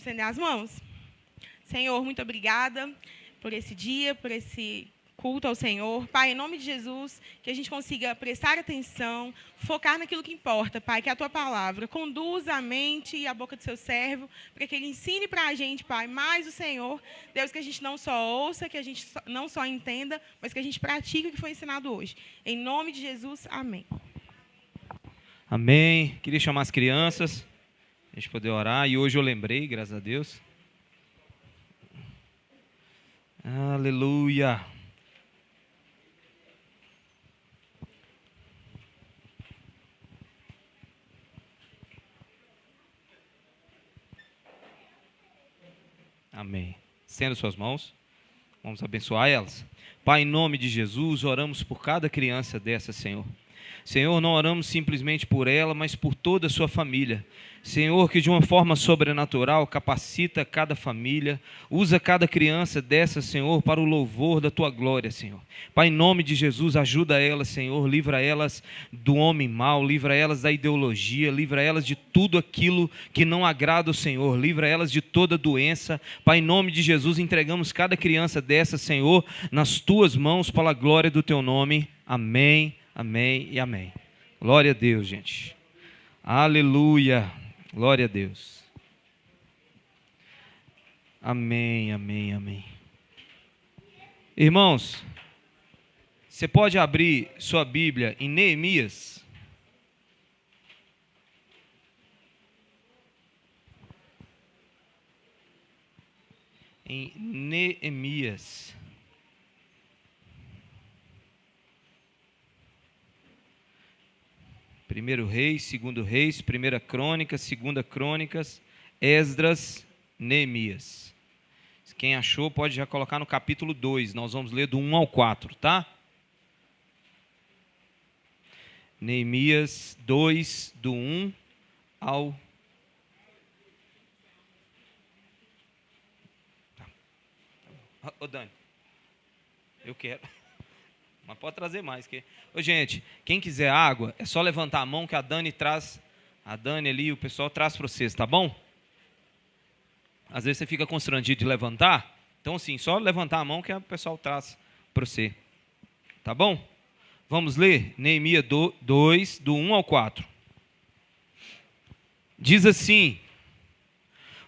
Vamos estender as mãos? Senhor, muito obrigada por esse dia, por esse culto ao Senhor. Pai, em nome de Jesus, que a gente consiga prestar atenção, focar naquilo que importa, Pai, que é a Tua palavra. Conduza a mente e a boca do Seu servo, para que Ele ensine para a gente, Pai, mais o Senhor. Deus, que a gente não só ouça, que a gente não só entenda, mas que a gente pratique o que foi ensinado hoje. Em nome de Jesus, amém. Amém. Queria chamar as crianças, a gente poder orar. E hoje eu lembrei, graças a Deus. Aleluia. Amém. Estenda suas mãos. Vamos abençoar elas. Pai, em nome de Jesus, oramos por cada criança dessa, Senhor. Senhor, não oramos simplesmente por ela, mas por toda a sua família. Senhor, que de uma forma sobrenatural capacita cada família, usa cada criança dessa, Senhor, para o louvor da Tua glória, Senhor. Pai, em nome de Jesus, ajuda elas, Senhor, livra elas do homem mau, livra elas da ideologia, livra elas de tudo aquilo que não agrada o Senhor, livra elas de toda doença. Pai, em nome de Jesus, entregamos cada criança dessa, Senhor, nas Tuas mãos, para a glória do Teu nome. Amém, amém e amém. Glória a Deus, gente. Aleluia. Glória a Deus. Amém, amém, amém. Irmãos, você pode abrir sua Bíblia em Neemias. Em Neemias. Primeiro Reis, Segundo Reis, Primeira Crônicas, Segunda Crônicas, Esdras, Neemias. Quem achou pode já colocar no capítulo 2, nós vamos ler do 1 ao 4, tá? Neemias 2, do 1 ao... Ô Dani, eu quero... Mas pode trazer mais. Ô, gente, quem quiser água, é só levantar a mão que a Dani traz. A Dani ali, o pessoal traz para vocês, tá bom? Às vezes você fica constrangido de levantar. Então, assim, só levantar a mão que o pessoal traz para você. Tá bom? Vamos ler Neemias 2, do 1 ao 4. Diz assim: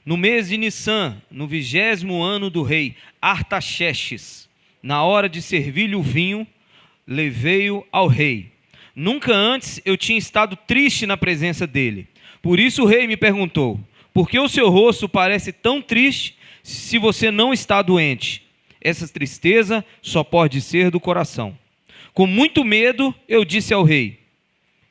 no mês de Nissan, no 20º ano do rei Artaxerxes, na hora de servir-lhe o vinho, levei-o ao rei. Nunca antes eu tinha estado triste na presença dele. Por isso o rei me perguntou: por que o seu rosto parece tão triste se você não está doente? Essa tristeza só pode ser do coração. Com muito medo eu disse ao rei: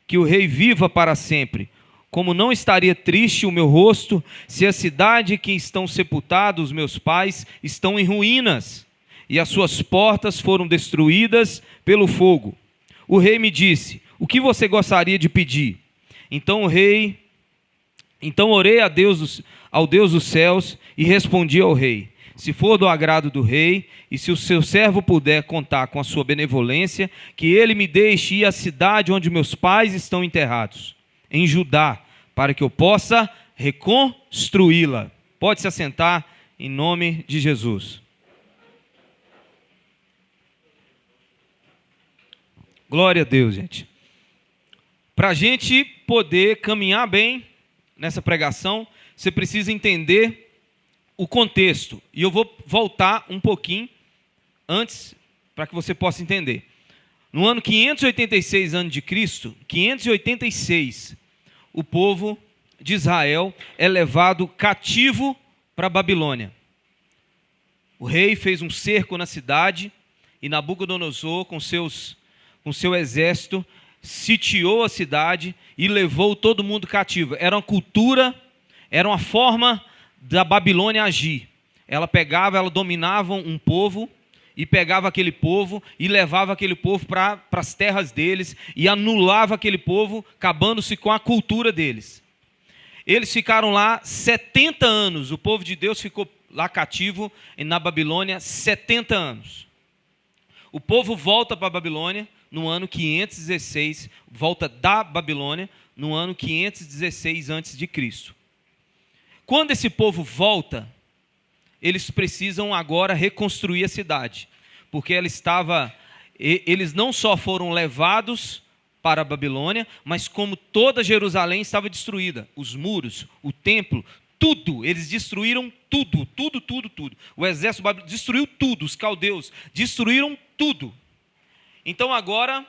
que o rei viva para sempre. Como não estaria triste o meu rosto se a cidade em que estão sepultados os meus pais estão em ruínas e as suas portas foram destruídas pelo fogo? O rei me disse: o que você gostaria de pedir? Então orei ao Deus dos céus e respondi ao rei: se for do agrado do rei, e se o seu servo puder contar com a sua benevolência, que ele me deixe ir à cidade onde meus pais estão enterrados, em Judá, para que eu possa reconstruí-la. Pode se assentar em nome de Jesus. Glória a Deus, gente. Para a gente poder caminhar bem nessa pregação, você precisa entender o contexto. E eu vou voltar um pouquinho antes, para que você possa entender. No ano 586 a.C., 586, o povo de Israel é levado cativo para a Babilônia. O rei fez um cerco na cidade e Nabucodonosor, com seu exército, sitiou a cidade e levou todo mundo cativo. Era uma cultura, era uma forma da Babilônia agir. Ela dominava um povo e pegava aquele povo e levava aquele povo para as terras deles e anulava aquele povo, acabando-se com a cultura deles. Eles ficaram lá 70 anos, o povo de Deus ficou lá cativo na Babilônia 70 anos. O povo volta para a Babilônia no ano 516, volta da Babilônia no ano 516 a.C. Quando esse povo volta, eles precisam agora reconstruir a cidade, porque eles não só foram levados para a Babilônia, mas como toda Jerusalém estava destruída, os muros, o templo, tudo, eles destruíram tudo. O exército babilônico destruiu tudo, os caldeus destruíram tudo. Então agora,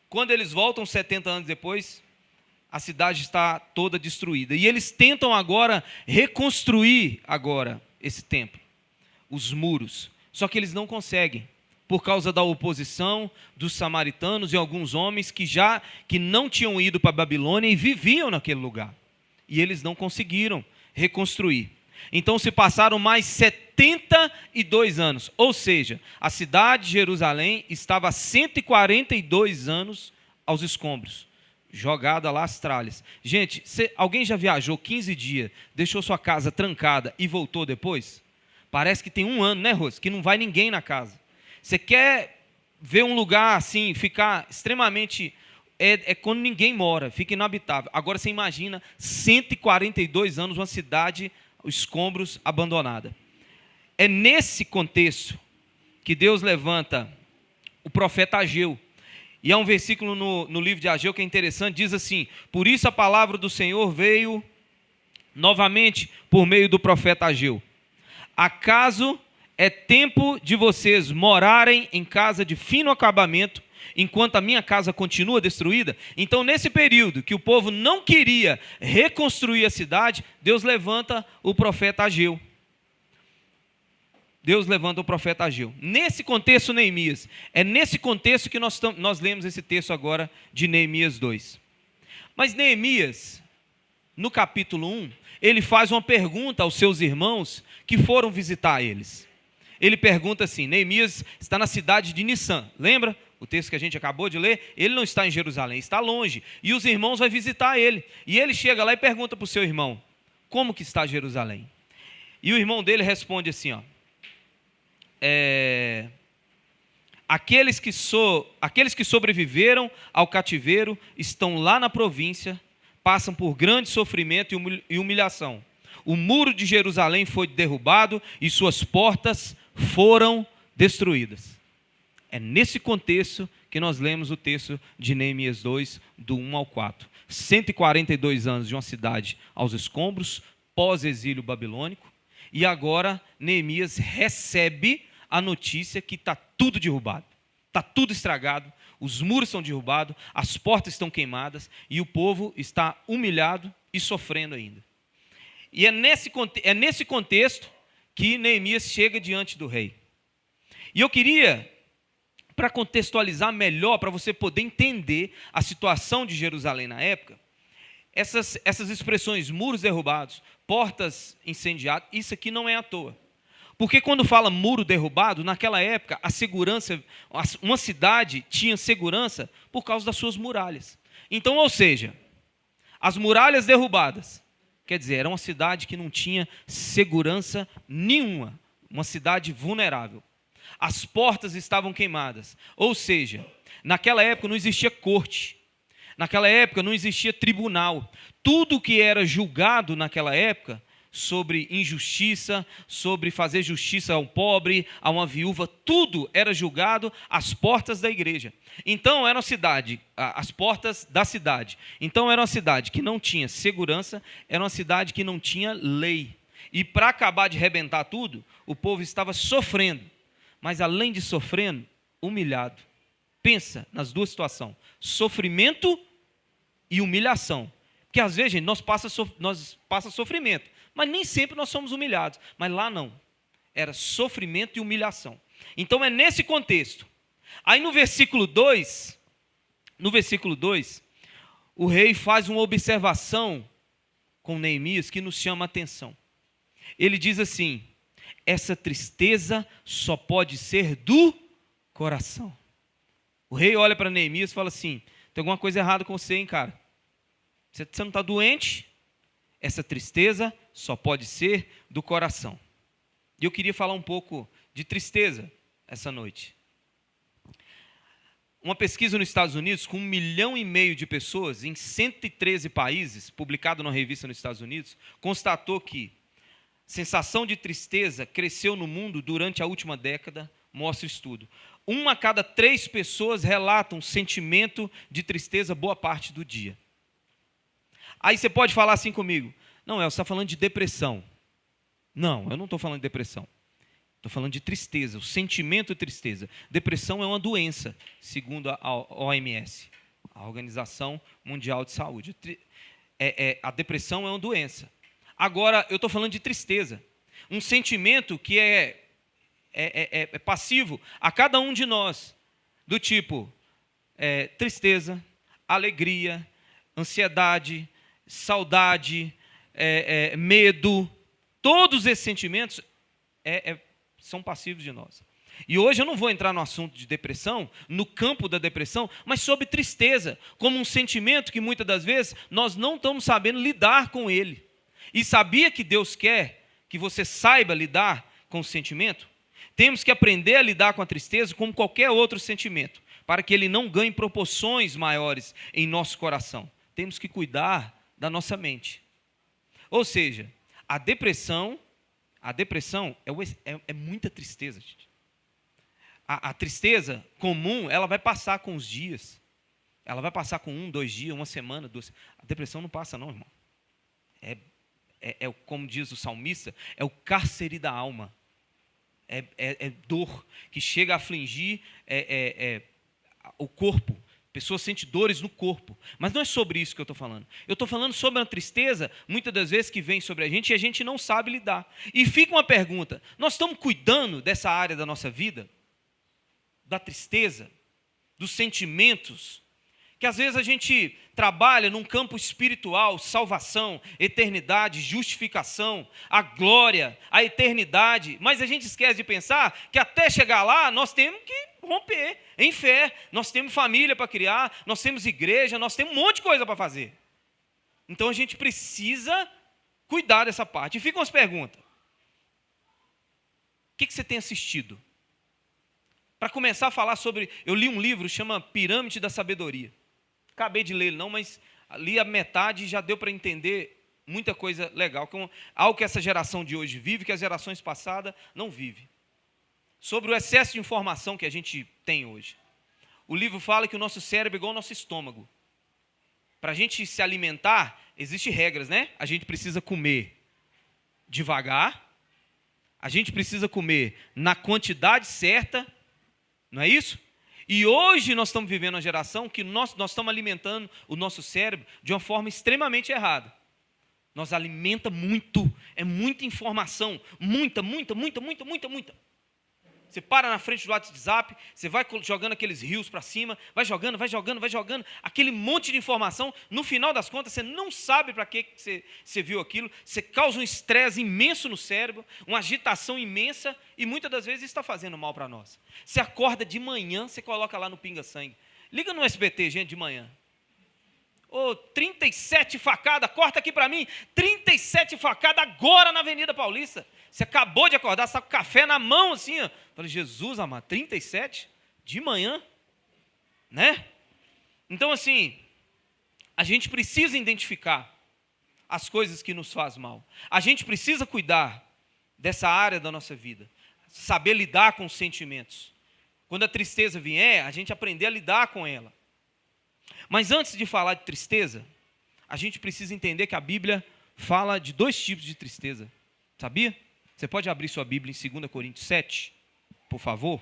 quando eles voltam 70 anos depois, a cidade está toda destruída. E eles tentam agora reconstruir agora esse templo, os muros. Só que eles não conseguem, por causa da oposição dos samaritanos e alguns homens que não tinham ido para a Babilônia e viviam naquele lugar. E eles não conseguiram reconstruir. Então se passaram mais 72 anos, ou seja, a cidade de Jerusalém estava há 142 anos aos escombros, jogada lá às tralhas. Gente, alguém já viajou 15 dias, deixou sua casa trancada e voltou depois? Parece que tem um ano, né, Rose, que não vai ninguém na casa. Você quer ver um lugar assim, ficar extremamente... É quando ninguém mora, fica inabitável. Agora você imagina 142 anos, uma cidade, escombros, abandonada. É nesse contexto que Deus levanta o profeta Ageu. E há um versículo no livro de Ageu que é interessante, diz assim: por isso a palavra do Senhor veio novamente por meio do profeta Ageu. Acaso é tempo de vocês morarem em casa de fino acabamento, enquanto a minha casa continua destruída? Então, nesse período que o povo não queria reconstruir a cidade, Deus levanta o profeta Ageu. Deus levanta o profeta Ageu. Nesse contexto, Neemias. É nesse contexto que nós lemos esse texto agora de Neemias 2. Mas Neemias, no capítulo 1, ele faz uma pergunta aos seus irmãos que foram visitar eles. Ele pergunta assim, Neemias está na cidade de Nissã, lembra? O texto que a gente acabou de ler, ele não está em Jerusalém, está longe. E os irmãos vão visitar ele. E ele chega lá e pergunta para o seu irmão, como que está Jerusalém? E o irmão dele responde assim, ó, aqueles que sobreviveram ao cativeiro estão lá na província, passam por grande sofrimento e humilhação. O muro de Jerusalém foi derrubado e suas portas foram destruídas. É nesse contexto que nós lemos o texto de Neemias 2, do 1 ao 4. 142 anos de uma cidade aos escombros, pós-exílio babilônico, e agora Neemias recebe a notícia que está tudo derrubado, está tudo estragado, os muros são derrubados, as portas estão queimadas, e o povo está humilhado e sofrendo ainda. E é nesse contexto que Neemias chega diante do rei. E eu queria, para contextualizar melhor, para você poder entender a situação de Jerusalém na época, essas expressões, muros derrubados, portas incendiadas, isso aqui não é à toa. Porque quando fala muro derrubado, naquela época, a segurança, uma cidade tinha segurança por causa das suas muralhas. Então, ou seja, as muralhas derrubadas, quer dizer, era uma cidade que não tinha segurança nenhuma, uma cidade vulnerável. As portas estavam queimadas, ou seja, naquela época não existia corte, naquela época não existia tribunal. Tudo que era julgado naquela época, sobre injustiça, sobre fazer justiça ao pobre, a uma viúva, tudo era julgado às portas da igreja. Então era uma cidade, as portas da cidade. Então era uma cidade que não tinha segurança, era uma cidade que não tinha lei. E para acabar de arrebentar tudo, o povo estava sofrendo. Mas além de sofrendo, humilhado. Pensa nas duas situações, sofrimento e humilhação. Porque às vezes, gente, nós passa sofrimento, mas nem sempre nós somos humilhados. Mas lá não, era sofrimento e humilhação. Então é nesse contexto. Aí no versículo 2, o rei faz uma observação com Neemias que nos chama a atenção. Ele diz assim, essa tristeza só pode ser do coração. O rei olha para Neemias e fala assim, tem alguma coisa errada com você, hein, cara? Você não está doente? Essa tristeza só pode ser do coração. E eu queria falar um pouco de tristeza essa noite. Uma pesquisa nos Estados Unidos com 1,5 milhão de pessoas em 113 países, publicada numa revista nos Estados Unidos, constatou que sensação de tristeza cresceu no mundo durante a última década, mostra o estudo. 1 a cada 3 pessoas relatam sentimento de tristeza boa parte do dia. Aí você pode falar assim comigo, não, você está falando de depressão. Não, eu não estou falando de depressão. Estou falando de tristeza, o sentimento de tristeza. Depressão é uma doença, segundo a OMS, a Organização Mundial de Saúde. A depressão é uma doença. Agora, eu estou falando de tristeza. Um sentimento que é passivo a cada um de nós. Do tipo, tristeza, alegria, ansiedade, saudade, medo. Todos esses sentimentos são passivos de nós. E hoje eu não vou entrar no assunto de depressão, no campo da depressão, mas sobre tristeza, como um sentimento que muitas das vezes nós não estamos sabendo lidar com ele. E sabia que Deus quer que você saiba lidar com o sentimento? Temos que aprender a lidar com a tristeza como qualquer outro sentimento, para que ele não ganhe proporções maiores em nosso coração. Temos que cuidar da nossa mente. Ou seja, a depressão é muita tristeza, gente. A tristeza comum, ela vai passar com os dias. Ela vai passar com 1, 2 dias, 1 semana, 2. A depressão não passa não, irmão. Como diz o salmista, é o cárcere da alma. É dor que chega a afligir o corpo. A pessoa sente dores no corpo. Mas não é sobre isso que eu estou falando. Eu estou falando sobre a tristeza, muitas das vezes, que vem sobre a gente e a gente não sabe lidar. E fica uma pergunta, nós estamos cuidando dessa área da nossa vida? Da tristeza, dos sentimentos, que às vezes a gente trabalha num campo espiritual, salvação, eternidade, justificação, a glória, a eternidade, mas a gente esquece de pensar que até chegar lá nós temos que romper em fé, nós temos família para criar, nós temos igreja, nós temos um monte de coisa para fazer. Então a gente precisa cuidar dessa parte. E ficam as perguntas. O que você tem assistido? Para começar a falar sobre, eu li um livro, chama Pirâmide da Sabedoria. Acabei de ler ele não, mas li a metade e já deu para entender muita coisa legal. Algo que essa geração de hoje vive, que as gerações passadas não vivem. Sobre o excesso de informação que a gente tem hoje. O livro fala que o nosso cérebro é igual ao nosso estômago. Para a gente se alimentar, existem regras, né? A gente precisa comer devagar, a gente precisa comer na quantidade certa, não é isso? E hoje nós estamos vivendo uma geração que nós estamos alimentando o nosso cérebro de uma forma extremamente errada. Nós alimenta muito, é muita informação, muita. Você para na frente do WhatsApp, você vai jogando aqueles rios para cima, vai jogando, aquele monte de informação, no final das contas você não sabe para que você viu aquilo, você causa um estresse imenso no cérebro, uma agitação imensa, e muitas das vezes isso está fazendo mal para nós. Você acorda de manhã, você coloca lá no Pinga Sangue, liga no SBT, gente, de manhã. 37 facadas, corta aqui para mim, 37 facadas agora na Avenida Paulista. Você acabou de acordar, você está com café na mão assim, ó. Falei, Jesus amado, 37 de manhã, né? Então assim, a gente precisa identificar as coisas que nos fazem mal. A gente precisa cuidar dessa área da nossa vida, saber lidar com os sentimentos. Quando a tristeza vier, a gente aprender a lidar com ela. Mas antes de falar de tristeza, a gente precisa entender que a Bíblia fala de 2 tipos de tristeza. Sabia? Você pode abrir sua Bíblia em 2 Coríntios 7, por favor?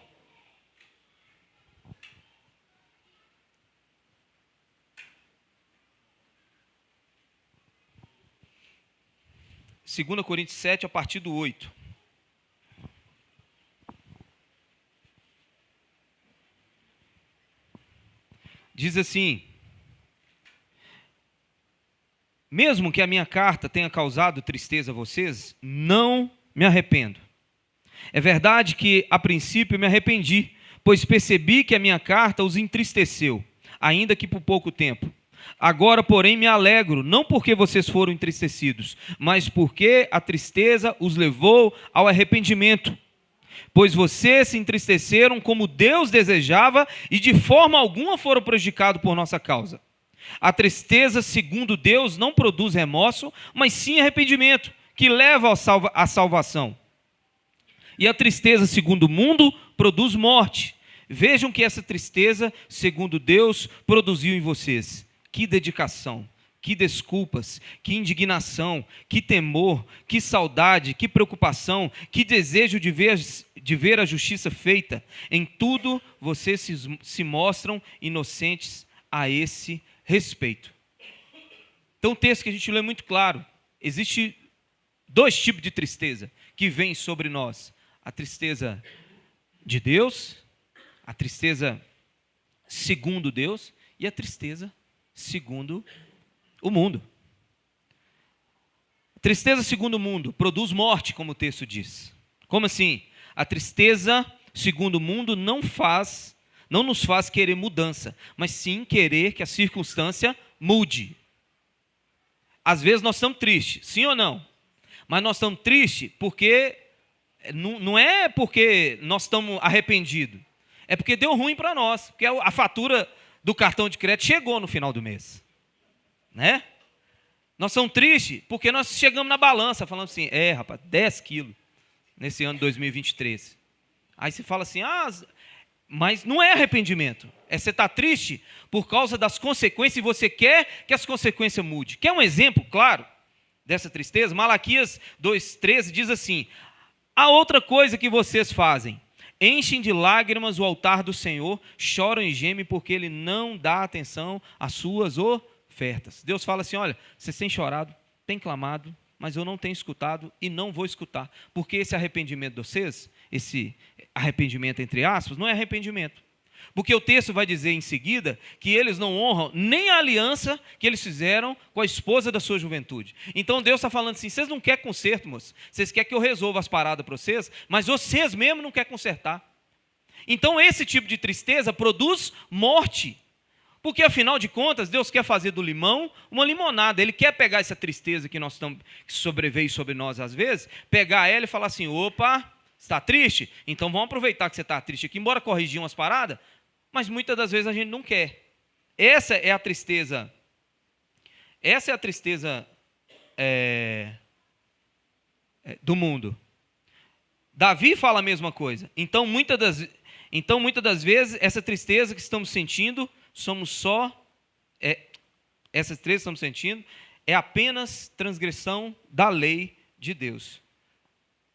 Segunda Coríntios 7, a partir do 8. Diz assim: mesmo que a minha carta tenha causado tristeza a vocês, não me arrependo. É verdade que, a princípio, me arrependi, pois percebi que a minha carta os entristeceu, ainda que por pouco tempo. Agora, porém, me alegro, não porque vocês foram entristecidos, mas porque a tristeza os levou ao arrependimento. Pois vocês se entristeceram como Deus desejava e de forma alguma foram prejudicados por nossa causa. A tristeza, segundo Deus, não produz remorso, mas sim arrependimento, que leva à salvação. E a tristeza, segundo o mundo, produz morte. Vejam que essa tristeza, segundo Deus, produziu em vocês. Que dedicação, que desculpas, que indignação, que temor, que saudade, que preocupação, que desejo de ver a justiça feita. Em tudo vocês se mostram inocentes a esse respeito. Então o texto que a gente lê é muito claro. Existe 2 tipos de tristeza que vêm sobre nós. A tristeza de Deus, a tristeza segundo Deus e a tristeza segundo o mundo. A tristeza segundo o mundo produz morte, como o texto diz. Como assim? A tristeza segundo o mundo não nos faz querer mudança, mas sim querer que a circunstância mude. Às vezes nós estamos tristes, sim ou não? Mas nós estamos tristes porque não é porque nós estamos arrependidos, é porque deu ruim para nós, porque a fatura do cartão de crédito chegou no final do mês, né? Nós estamos tristes porque nós chegamos na balança, falando assim, rapaz, 10 quilos nesse ano de 2023. Aí você fala assim, mas não é arrependimento, você está triste por causa das consequências e você quer que as consequências mudem. Quer um exemplo claro dessa tristeza? Malaquias 2,13 diz assim, há outra coisa que vocês fazem, enchem de lágrimas o altar do Senhor, choram e gemem porque Ele não dá atenção às suas ofertas. Deus fala assim, olha, vocês têm chorado, têm clamado, mas eu não tenho escutado e não vou escutar, porque esse arrependimento de vocês, esse arrependimento entre aspas, não é arrependimento. Porque o texto vai dizer em seguida que eles não honram nem a aliança que eles fizeram com a esposa da sua juventude. Então Deus está falando assim, vocês não querem conserto, moço. Vocês querem que eu resolva as paradas para vocês, mas vocês mesmo não querem consertar. Então esse tipo de tristeza produz morte. Porque afinal de contas, Deus quer fazer do limão uma limonada. Ele quer pegar essa tristeza que sobreveio sobre nós às vezes, pegar ela e falar assim, opa, está triste? Então vamos aproveitar que você está triste aqui, embora corrigir umas paradas, mas muitas das vezes a gente não quer. Essa é a tristeza do mundo. Davi fala a mesma coisa. Então muitas das vezes, essa tristeza que estamos sentindo, é apenas transgressão da lei de Deus.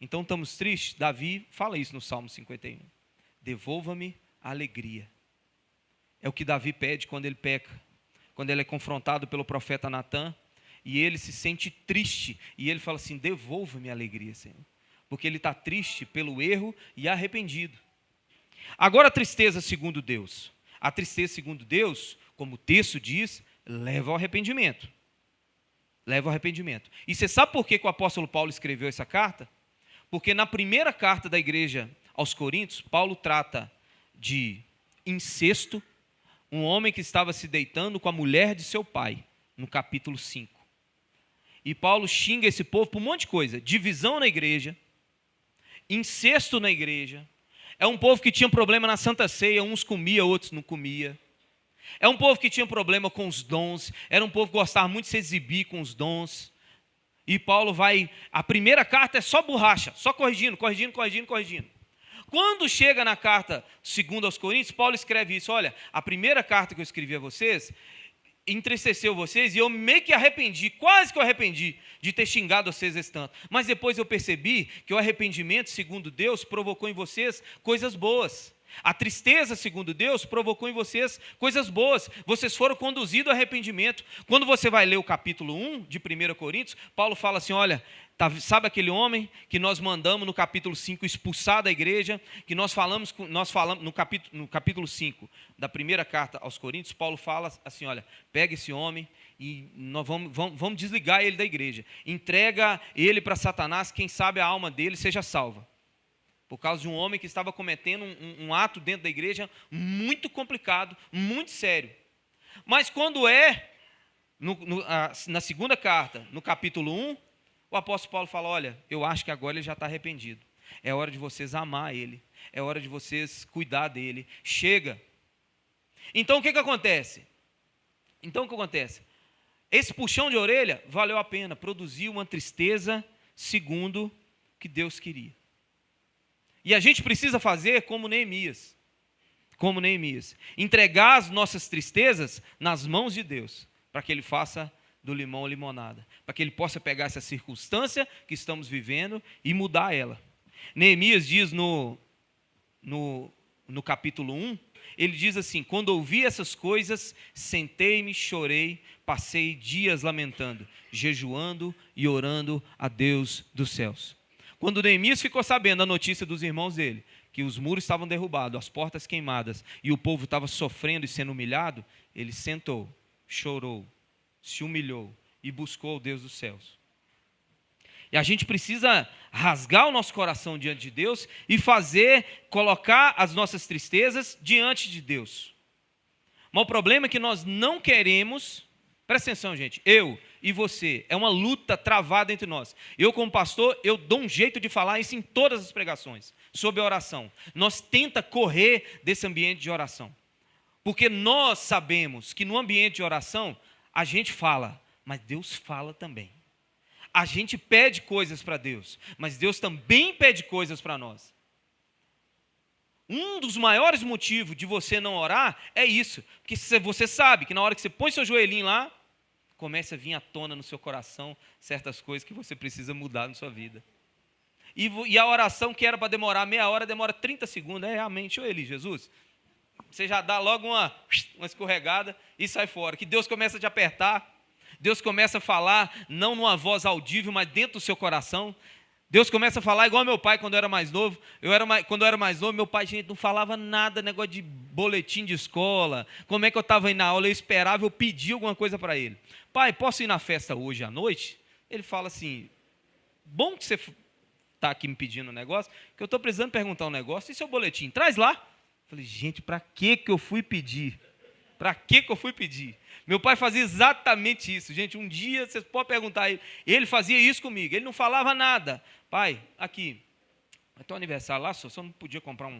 Então estamos tristes? Davi fala isso no Salmo 51. Devolva-me a alegria. É o que Davi pede quando ele peca, quando ele é confrontado pelo profeta Natã, e ele se sente triste, e ele fala assim, devolva-me a alegria, Senhor. Porque ele está triste pelo erro e arrependido. Agora a tristeza segundo Deus. A tristeza segundo Deus, como o texto diz, leva ao arrependimento. Leva ao arrependimento. E você sabe por que o apóstolo Paulo escreveu essa carta? Porque na primeira carta da igreja aos Coríntios, Paulo trata de incesto, um homem que estava se deitando com a mulher de seu pai, no capítulo 5. E Paulo xinga esse povo por um monte de coisa, divisão na igreja, incesto na igreja, é um povo que tinha problema na Santa Ceia, uns comiam, outros não comiam. É um povo que tinha problema com os dons, era um povo que gostava muito de se exibir com os dons. E Paulo a primeira carta é só borracha, só corrigindo. Quando chega na carta 2 aos Coríntios, Paulo escreve isso, olha, a primeira carta que eu escrevi a vocês, entristeceu vocês e eu meio que arrependi, quase que eu arrependi de ter xingado vocês esse tanto. Mas depois eu percebi que o arrependimento, segundo Deus, provocou em vocês coisas boas. A tristeza, segundo Deus, provocou em vocês coisas boas. Vocês foram conduzidos ao arrependimento. Quando você vai ler o capítulo 1 de 1 Coríntios, Paulo fala assim, olha, sabe aquele homem que nós mandamos no capítulo 5 expulsar da igreja, que nós falamos no capítulo 5 da primeira carta aos Coríntios, Paulo fala assim, olha, pega esse homem e nós vamos desligar ele da igreja. Entrega ele para Satanás, quem sabe a alma dele seja salva. Por causa de um homem que estava cometendo um ato dentro da igreja muito complicado, muito sério. Mas quando na segunda carta, no capítulo 1, o apóstolo Paulo fala, olha, eu acho que agora ele já está arrependido. É hora de vocês amar ele. É hora de vocês cuidar dele. Chega. Então o que acontece? Esse puxão de orelha valeu a pena. Produziu uma tristeza segundo o que Deus queria. E a gente precisa fazer como Neemias. Como Neemias. Entregar as nossas tristezas nas mãos de Deus, para que Ele faça do limão limonada. Para que Ele possa pegar essa circunstância que estamos vivendo e mudar ela. Neemias diz no capítulo 1, ele diz assim: quando ouvi essas coisas, sentei-me, chorei, passei dias lamentando, jejuando e orando a Deus dos céus. Quando Neemias ficou sabendo a notícia dos irmãos dele, que os muros estavam derrubados, as portas queimadas, e o povo estava sofrendo e sendo humilhado, ele sentou, chorou, se humilhou e buscou o Deus dos céus. E a gente precisa rasgar o nosso coração diante de Deus e colocar as nossas tristezas diante de Deus. Mas o problema é que nós não queremos, presta atenção, gente, eu e você, é uma luta travada entre nós. Eu, como pastor, eu dou um jeito de falar isso em todas as pregações, sobre a oração. Nós tenta correr desse ambiente de oração. Porque nós sabemos que no ambiente de oração, a gente fala, mas Deus fala também. A gente pede coisas para Deus, mas Deus também pede coisas para nós. Um dos maiores motivos de você não orar é isso. Porque você sabe que na hora que você põe seu joelhinho lá, começa a vir à tona no seu coração certas coisas que você precisa mudar na sua vida. E a oração que era para demorar meia hora, demora 30 segundos. É realmente, ô Eli, Jesus, você já dá logo uma escorregada e sai fora. Que Deus começa a te apertar. Deus começa a falar, não numa voz audível, mas dentro do seu coração. Deus começa a falar igual meu pai quando eu era mais novo. Quando eu era mais novo, meu pai, gente, não falava nada, negócio de boletim de escola. Como é que eu estava indo na aula, eu esperava, eu pedia alguma coisa para ele. Pai, posso ir na festa hoje à noite? Ele fala assim, bom que você está aqui me pedindo um negócio, que eu estou precisando perguntar um negócio, e seu boletim? Traz lá. Eu falei, gente, para que eu fui pedir? Para que eu fui pedir? Meu pai fazia exatamente isso, gente. Um dia, vocês podem perguntar a ele, ele fazia isso comigo, ele não falava nada. Pai, aqui, é teu aniversário lá, só não podia comprar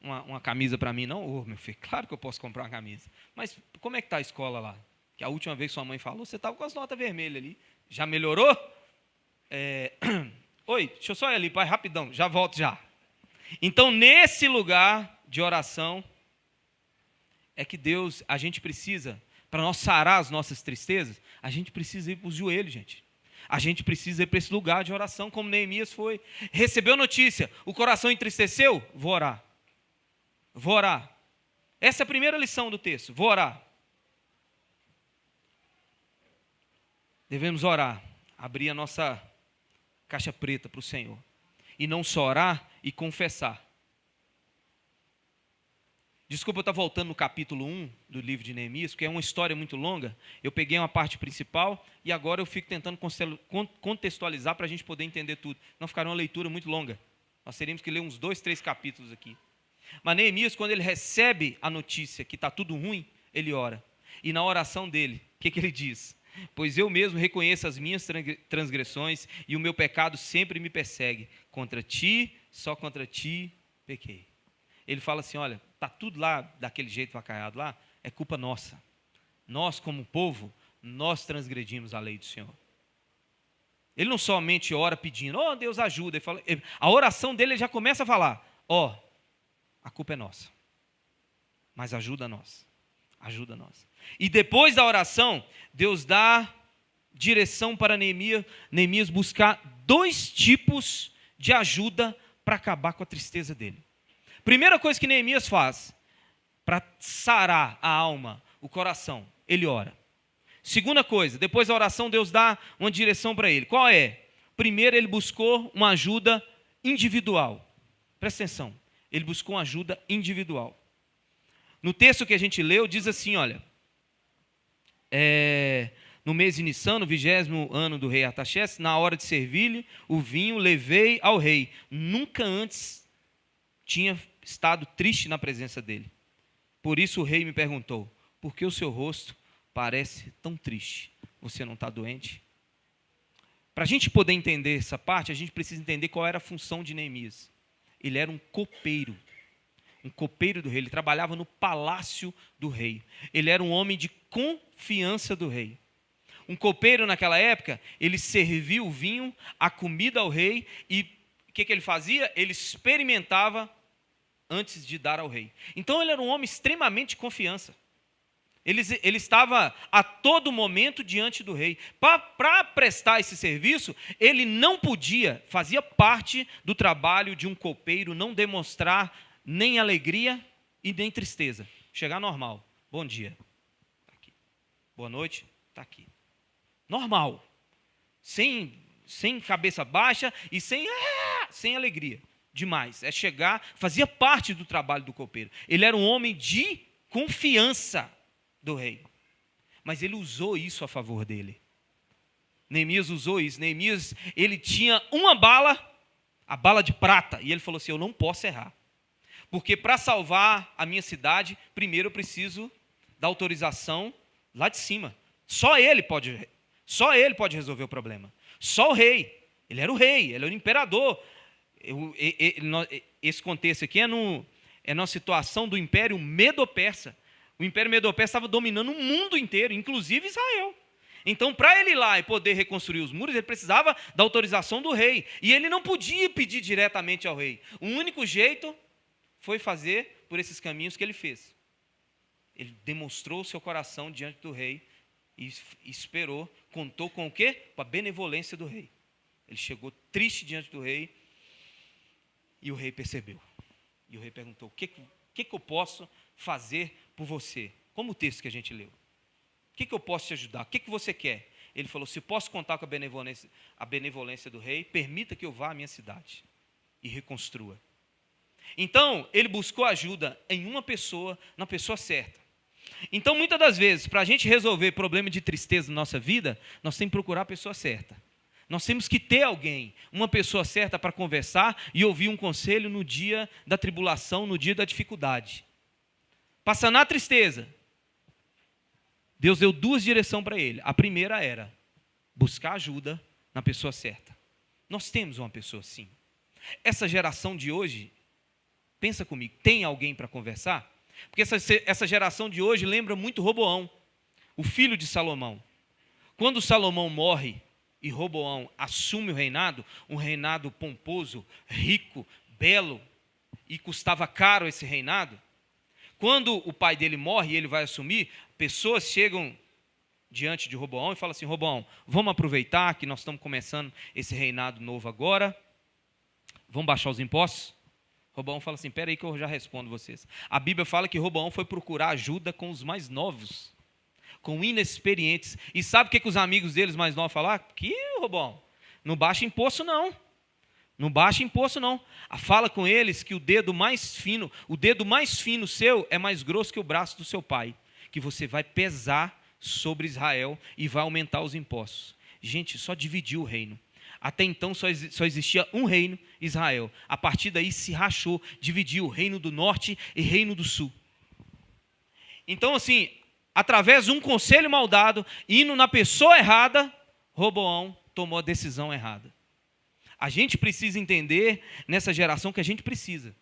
uma camisa para mim, não? Ô, meu filho, claro que eu posso comprar uma camisa. Mas como é que está a escola lá? Que a última vez que sua mãe falou, você estava com as notas vermelhas ali. Já melhorou? Oi, deixa eu só ir ali, pai, rapidão, já volto já. Então, nesse lugar de oração, é que Deus, a gente precisa, para nós sarar as nossas tristezas, a gente precisa ir para os joelhos, gente. A gente precisa ir para esse lugar de oração, como Neemias foi. Recebeu notícia, o coração entristeceu? Vou orar. Vou orar. Essa é a primeira lição do texto, vou orar. Devemos orar, abrir a nossa caixa preta para o Senhor. E não só orar e confessar. Desculpa eu estar voltando no capítulo 1 do livro de Neemias, porque é uma história muito longa. Eu peguei uma parte principal e agora eu fico tentando contextualizar para a gente poder entender tudo. Não ficará uma leitura muito longa. Nós teríamos que ler uns 2, 3 capítulos aqui. Mas Neemias, quando ele recebe a notícia que está tudo ruim, ele ora. E na oração dele, o que ele diz? Pois eu mesmo reconheço as minhas transgressões e o meu pecado sempre me persegue. Contra ti, só contra ti, pequei. Ele fala assim, olha, está tudo lá daquele jeito vacaiado lá, é culpa nossa. Nós, como povo, nós transgredimos a lei do Senhor. Ele não somente ora pedindo, oh, Deus ajuda. A oração dele já começa a falar, a culpa é nossa, mas ajuda nós. Ajuda nós. E depois da oração, Deus dá direção para Neemias buscar 2 tipos de ajuda para acabar com a tristeza dele. Primeira coisa que Neemias faz, para sarar a alma, o coração, ele ora. Segunda coisa, depois da oração, Deus dá uma direção para ele. Qual é? Primeiro, ele buscou uma ajuda individual. Presta atenção, ele buscou uma ajuda individual. No texto que a gente leu, diz assim, olha, no mês de Nissan, no 20º ano do rei Artaxerxes, na hora de servir-lhe o vinho, levei ao rei. Nunca antes tinha estado triste na presença dele. Por isso o rei me perguntou, por que o seu rosto parece tão triste? Você não está doente? Para a gente poder entender essa parte, a gente precisa entender qual era a função de Neemias. Ele era um copeiro do rei, ele trabalhava no palácio do rei. Ele era um homem de confiança do rei. Um copeiro naquela época, ele servia o vinho, a comida ao rei, e o que ele fazia? Ele experimentava antes de dar ao rei. Então ele era um homem extremamente de confiança. Ele estava a todo momento diante do rei. Para prestar esse serviço, ele não podia, fazia parte do trabalho de um copeiro, não demonstrar nem alegria e nem tristeza. Chegar normal. Bom dia. Tá aqui. Boa noite. Está aqui. Normal. Sem cabeça baixa e sem alegria. Demais. É chegar, fazia parte do trabalho do copeiro. Ele era um homem de confiança do rei. Mas ele usou isso a favor dele. Neemias usou isso. Neemias, ele tinha uma bala, a bala de prata, e ele falou assim: eu não posso errar. Porque para salvar a minha cidade, primeiro eu preciso da autorização lá de cima. Só ele pode resolver o problema. Só o rei. Ele era o rei, ele era o imperador. Esse contexto aqui é numa situação do Império Medo-Persa. O Império Medo-Persa estava dominando o mundo inteiro, inclusive Israel. Então, para ele ir lá e poder reconstruir os muros, ele precisava da autorização do rei. E ele não podia pedir diretamente ao rei. O único jeito foi fazer por esses caminhos que ele fez. Ele demonstrou o seu coração diante do rei e esperou, contou com o quê? Com a benevolência do rei. Ele chegou triste diante do rei e o rei percebeu. E o rei perguntou: o que eu posso fazer por você? Como o texto que a gente leu. O que eu posso te ajudar? O que você quer? Ele falou: se posso contar com a benevolência do rei, permita que eu vá à minha cidade e reconstrua. Então, ele buscou ajuda em uma pessoa, na pessoa certa. Então, muitas das vezes, para a gente resolver problema de tristeza na nossa vida, nós temos que procurar a pessoa certa. Nós temos que ter alguém, uma pessoa certa para conversar e ouvir um conselho no dia da tribulação, no dia da dificuldade. Para sanar a tristeza, Deus deu duas direções para ele. A primeira era buscar ajuda na pessoa certa. Nós temos uma pessoa assim. Essa geração de hoje, pensa comigo, tem alguém para conversar? Porque essa geração de hoje lembra muito Roboão, o filho de Salomão. Quando Salomão morre e Roboão assume o reinado, um reinado pomposo, rico, belo, e custava caro esse reinado, quando o pai dele morre e ele vai assumir, pessoas chegam diante de Roboão e falam assim: Roboão, vamos aproveitar que nós estamos começando esse reinado novo agora, vamos baixar os impostos? Roboão fala assim: espera aí que eu já respondo vocês. A Bíblia fala que Roboão foi procurar ajuda com os mais novos, com inexperientes. E sabe o que os amigos deles mais novos falaram? Que, Roboão, não baixa imposto não. Não baixa imposto não. Fala com eles que o dedo mais fino seu é mais grosso que o braço do seu pai. Que você vai pesar sobre Israel e vai aumentar os impostos. Gente, só dividiu o reino. Até então só existia um reino, Israel. A partir daí se rachou, dividiu o reino do norte e reino do sul. Então assim, através de um conselho mal dado, indo na pessoa errada, Roboão tomou a decisão errada. A gente precisa entender nessa geração que a gente precisa.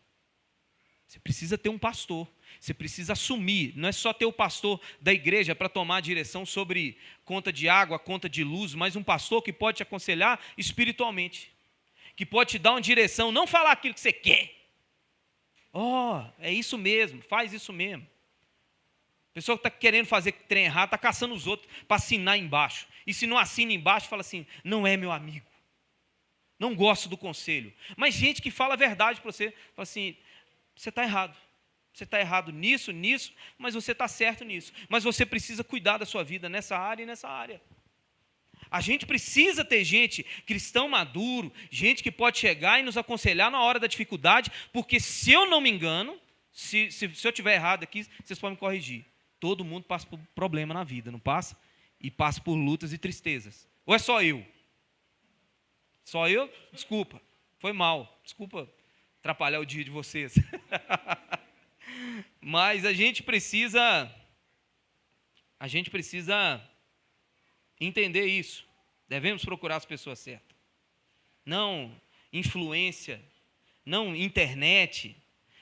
Você precisa ter um pastor. Você precisa assumir. Não é só ter o pastor da igreja para tomar a direção sobre conta de água, conta de luz, mas um pastor que pode te aconselhar espiritualmente. Que pode te dar uma direção, não falar aquilo que você quer. É isso mesmo, faz isso mesmo. A pessoa que está querendo fazer trem errado, está caçando os outros para assinar embaixo. E se não assina embaixo, fala assim: não é meu amigo. Não gosto do conselho. Mas gente que fala a verdade para você, fala assim: você está errado. Você está errado nisso, mas você está certo nisso. Mas você precisa cuidar da sua vida nessa área e nessa área. A gente precisa ter gente, cristão maduro, gente que pode chegar e nos aconselhar na hora da dificuldade, porque se eu não me engano, se eu estiver errado aqui, vocês podem me corrigir. Todo mundo passa por problema na vida, não passa? E passa por lutas e tristezas. Ou é só eu? Só eu? Desculpa, foi mal. Desculpa atrapalhar o dia de vocês. Mas a gente precisa entender isso. Devemos procurar as pessoas certas. Não influência, não internet,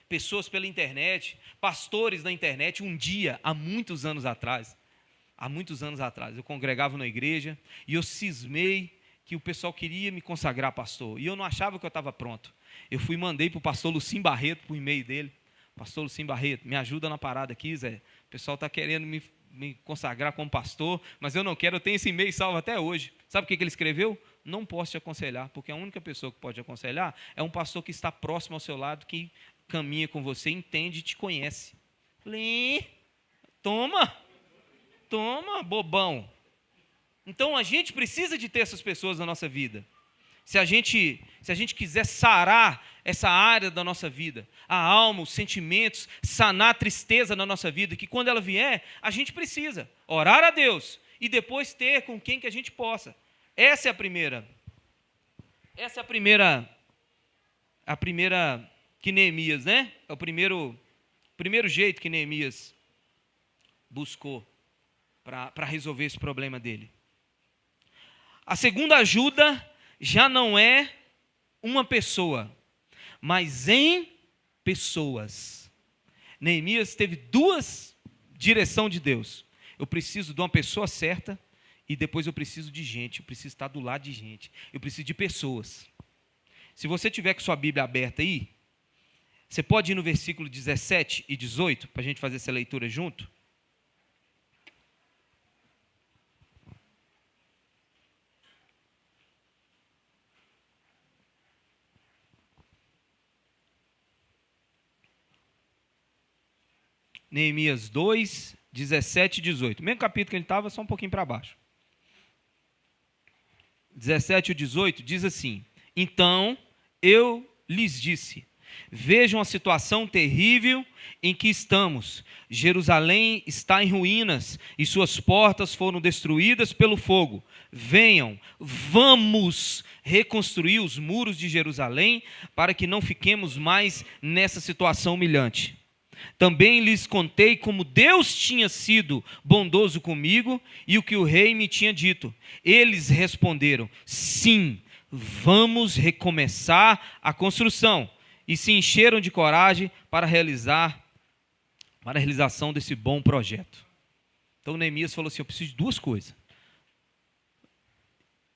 pessoas pela internet, pastores na internet. Um dia, há muitos anos atrás, há muitos anos atrás. Eu congregava na igreja e eu cismei que o pessoal queria me consagrar pastor. E eu não achava que eu estava pronto. Eu mandei para o pastor Lucim Barreto, por e-mail dele. Pastor Lucim Barreto, me ajuda na parada aqui, Zé. O pessoal está querendo me consagrar como pastor, mas eu não quero, eu tenho esse e-mail salvo até hoje. Sabe o que ele escreveu? Não posso te aconselhar, porque a única pessoa que pode te aconselhar é um pastor que está próximo ao seu lado, que caminha com você, entende e te conhece. Falei, toma, bobão. Então a gente precisa de ter essas pessoas na nossa vida. Se a gente quiser sarar essa área da nossa vida, a alma, os sentimentos, sanar a tristeza na nossa vida, que quando ela vier, a gente precisa orar a Deus e depois ter com quem que a gente possa. Essa é a primeira que Neemias, né? É o primeiro jeito que Neemias buscou para resolver esse problema dele. A segunda ajuda já não é uma pessoa, mas em pessoas. Neemias teve duas direções de Deus. Eu preciso de uma pessoa certa e depois eu preciso de gente. Eu preciso estar do lado de gente. Eu preciso de pessoas. Se você tiver com sua Bíblia aberta aí, você pode ir no versículo 17 e 18 para a gente fazer essa leitura junto? Neemias 2, 17 e 18. Mesmo capítulo que ele estava, só um pouquinho para baixo. 17 e 18 diz assim: então eu lhes disse, vejam a situação terrível em que estamos. Jerusalém está em ruínas e suas portas foram destruídas pelo fogo. Venham, vamos reconstruir os muros de Jerusalém para que não fiquemos mais nessa situação humilhante. Também lhes contei como Deus tinha sido bondoso comigo e o que o rei me tinha dito. Eles responderam, sim, vamos recomeçar a construção. E se encheram de coragem para a realização desse bom projeto. Então Neemias falou assim, eu preciso de duas coisas.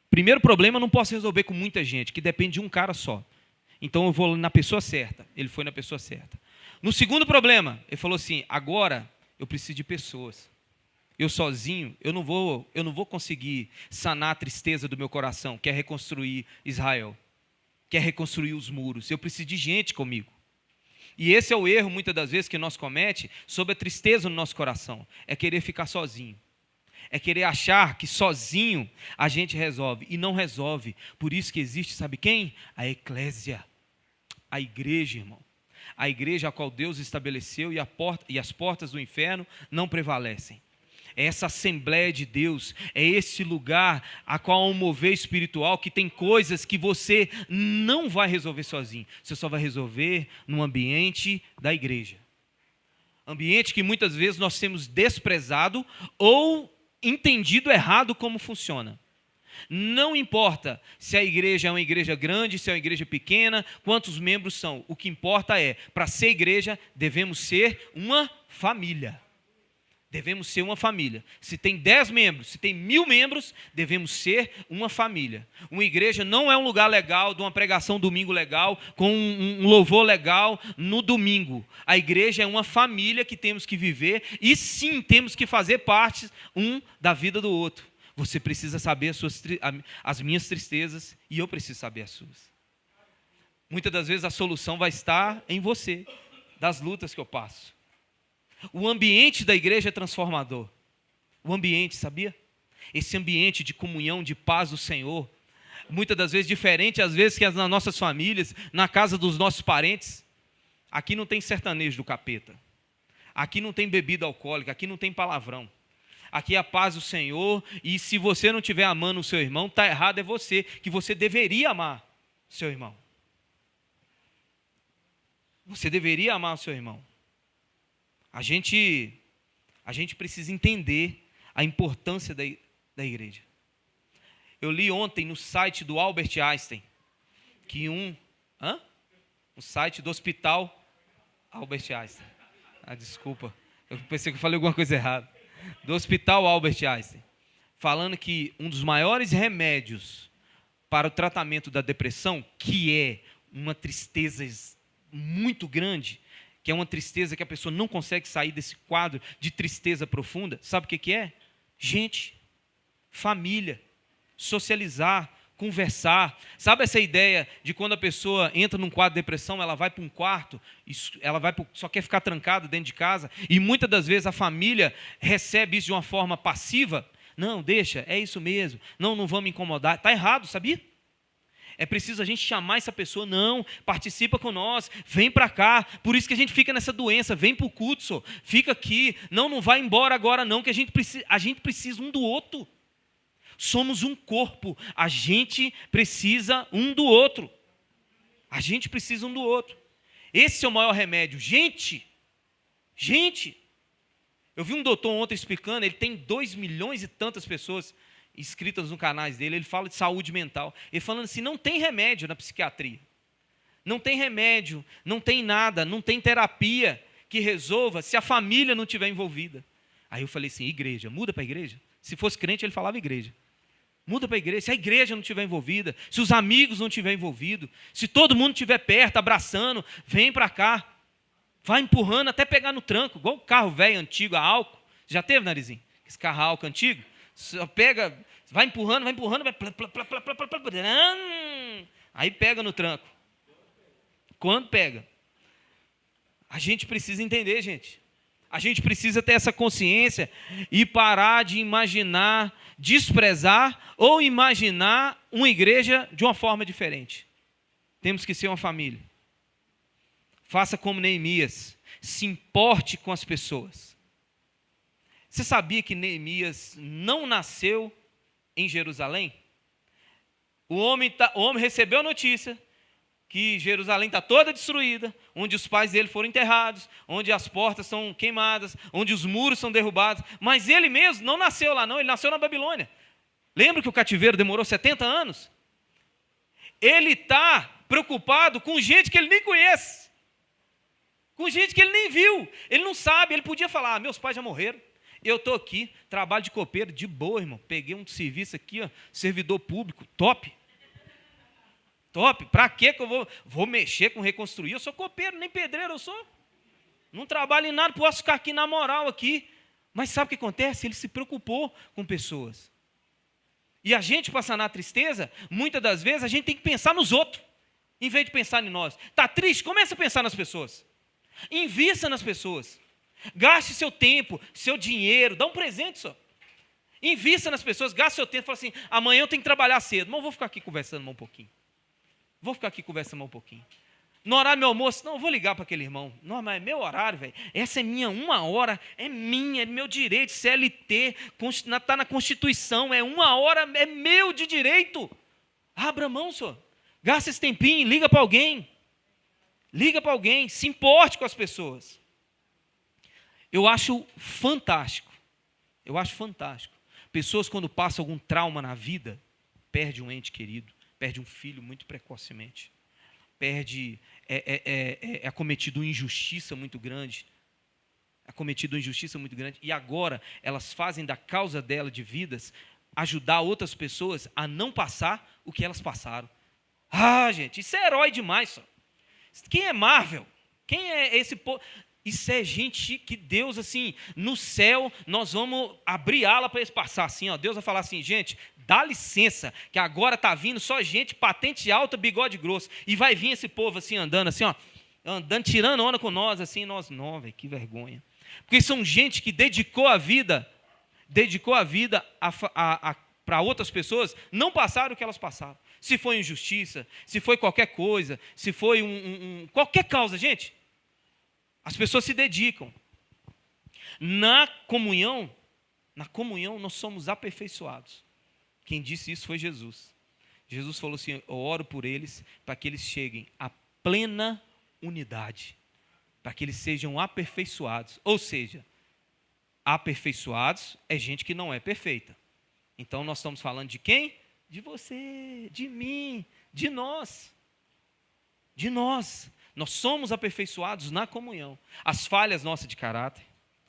Primeiro problema, eu não posso resolver com muita gente, que depende de um cara só. Então eu vou na pessoa certa. Ele foi na pessoa certa. No segundo problema, ele falou assim, agora eu preciso de pessoas. Eu sozinho, eu não vou conseguir sanar a tristeza do meu coração, que é reconstruir Israel, que é reconstruir os muros. Eu preciso de gente comigo. E esse é o erro, muitas das vezes, que nós cometemos sobre a tristeza no nosso coração. É querer ficar sozinho. É querer achar que sozinho a gente resolve. E não resolve. Por isso que existe, sabe quem? A eclésia. A igreja, irmão. A igreja a qual Deus estabeleceu e as portas do inferno não prevalecem. É essa Assembleia de Deus, é esse lugar a qual há um mover espiritual que tem coisas que você não vai resolver sozinho. Você só vai resolver no ambiente da igreja. Ambiente que muitas vezes nós temos desprezado ou entendido errado como funciona. Não importa se a igreja é uma igreja grande, se é uma igreja pequena, quantos membros são. O que importa é, para ser igreja, devemos ser uma família. Devemos ser uma família. Se tem 10 membros, se tem 1000 membros, devemos ser uma família. Uma igreja não é um lugar legal, de uma pregação domingo legal, com um louvor legal no domingo. A igreja é uma família que temos que viver e sim, temos que fazer parte um da vida do outro. Você precisa saber as minhas tristezas e eu preciso saber as suas. Muitas das vezes a solução vai estar em você, das lutas que eu passo. O ambiente da igreja é transformador. O ambiente, sabia? Esse ambiente de comunhão, de paz do Senhor, muitas das vezes diferente, às vezes, que nas nossas famílias, na casa dos nossos parentes. Aqui não tem sertanejo do capeta. Aqui não tem bebida alcoólica, aqui não tem palavrão. Aqui é a paz do Senhor, e se você não estiver amando o seu irmão, está errado é você, que você deveria amar o seu irmão. Você deveria amar o seu irmão. A gente precisa entender a importância da igreja. Eu li ontem no site do Albert Einstein, que um site do hospital Albert Einstein. Desculpa, eu pensei que eu falei alguma coisa errada. do Hospital Albert Einstein, falando que um dos maiores remédios para o tratamento da depressão, que é uma tristeza muito grande, que é uma tristeza que a pessoa não consegue sair desse quadro de tristeza profunda, sabe o que é? Gente, família, socializar, conversar. Sabe essa ideia de quando a pessoa entra num quadro de depressão, ela vai para um quarto, só quer ficar trancada dentro de casa, e muitas das vezes a família recebe isso de uma forma passiva. Não, deixa, é isso mesmo. Não vamos me incomodar. Está errado, sabia? É preciso a gente chamar essa pessoa, não, participa com nós, vem para cá. Por isso que a gente fica nessa doença, vem para o culto, só, fica aqui. Não vai embora agora não, que a gente precisa um do outro. Somos um corpo, a gente precisa um do outro. A gente precisa um do outro. Esse é o maior remédio. Gente, eu vi um doutor ontem explicando, ele tem 2 milhões e tantas pessoas inscritas no canais dele, ele fala de saúde mental. Ele falando assim, não tem remédio na psiquiatria. Não tem remédio, não tem nada, não tem terapia que resolva se a família não estiver envolvida. Aí eu falei assim, igreja, muda para a igreja. Se fosse crente, ele falava igreja. Muda para a igreja. Se a igreja não estiver envolvida, se os amigos não estiverem envolvidos, se todo mundo estiver perto, abraçando, vem para cá. Vai empurrando até pegar no tranco, igual o carro velho, antigo, a álcool. Já teve, Narizinho? Esse carro a álcool antigo? Só pega, vai empurrando, vai... Aí pega no tranco. Quando pega? A gente precisa entender, gente. A gente precisa ter essa consciência e parar de imaginar, desprezar ou imaginar uma igreja de uma forma diferente. Temos que ser uma família. Faça como Neemias, se importe com as pessoas. Você sabia que Neemias não nasceu em Jerusalém? O homem recebeu a notícia que Jerusalém está toda destruída, onde os pais dele foram enterrados, onde as portas são queimadas, onde os muros são derrubados, mas ele mesmo não nasceu lá não, ele nasceu na Babilônia. Lembra que o cativeiro demorou 70 anos? Ele está preocupado com gente que ele nem conhece, com gente que ele nem viu, ele não sabe, ele podia falar, meus pais já morreram, eu estou aqui, trabalho de copeiro, de boa, irmão, peguei um serviço aqui, ó, servidor público, top, para que eu vou mexer com reconstruir? Eu sou copeiro, nem pedreiro eu sou. Não trabalho em nada, posso ficar aqui na moral aqui. Mas sabe o que acontece? Ele se preocupou com pessoas. E a gente, para sanar a tristeza, muitas das vezes a gente tem que pensar nos outros, em vez de pensar em nós. Está triste? Comece a pensar nas pessoas. Invista nas pessoas. Gaste seu tempo, seu dinheiro, dá um presente só. Invista nas pessoas, gaste seu tempo. Fala assim, amanhã eu tenho que trabalhar cedo, mas eu vou ficar aqui conversando um pouquinho. Vou ficar aqui conversando um pouquino. No horário do meu almoço, não, eu vou ligar para aquele irmão. Não, mas é meu horário, velho. Essa é minha 1 hora, é minha, é meu direito, CLT, está na Constituição, é 1 hora, é meu de direito. Abra mão, senhor. Gasta esse tempinho, liga para alguém. Liga para alguém, se importe com as pessoas. Eu acho fantástico. Pessoas, quando passam algum trauma na vida, perdem um ente querido, perde um filho muito precocemente, é acometido uma injustiça muito grande, e agora elas fazem da causa dela de vidas, ajudar outras pessoas a não passar o que elas passaram. Ah, gente, isso é herói demais, só. Quem é Marvel? Quem é esse povo? Isso é gente que Deus, assim, no céu, nós vamos abrir ala para eles passar, assim, ó. Deus vai falar assim, gente, dá licença, que agora está vindo só gente patente alta, bigode grosso, e vai vir esse povo, assim, andando, assim, ó, andando, tirando onda com nós, assim, nós, não, velho, que vergonha. Porque são gente que dedicou a vida para outras pessoas não passaram o que elas passaram. Se foi injustiça, se foi qualquer coisa, se foi qualquer causa, gente, as pessoas se dedicam. Na comunhão nós somos aperfeiçoados. Quem disse isso foi Jesus. Jesus falou assim, eu oro por eles para que eles cheguem à plena unidade, para que eles sejam aperfeiçoados. Ou seja, aperfeiçoados é gente que não é perfeita. Então nós estamos falando de quem? De você, de mim, de nós. De nós. Nós somos aperfeiçoados na comunhão. As falhas nossas de caráter,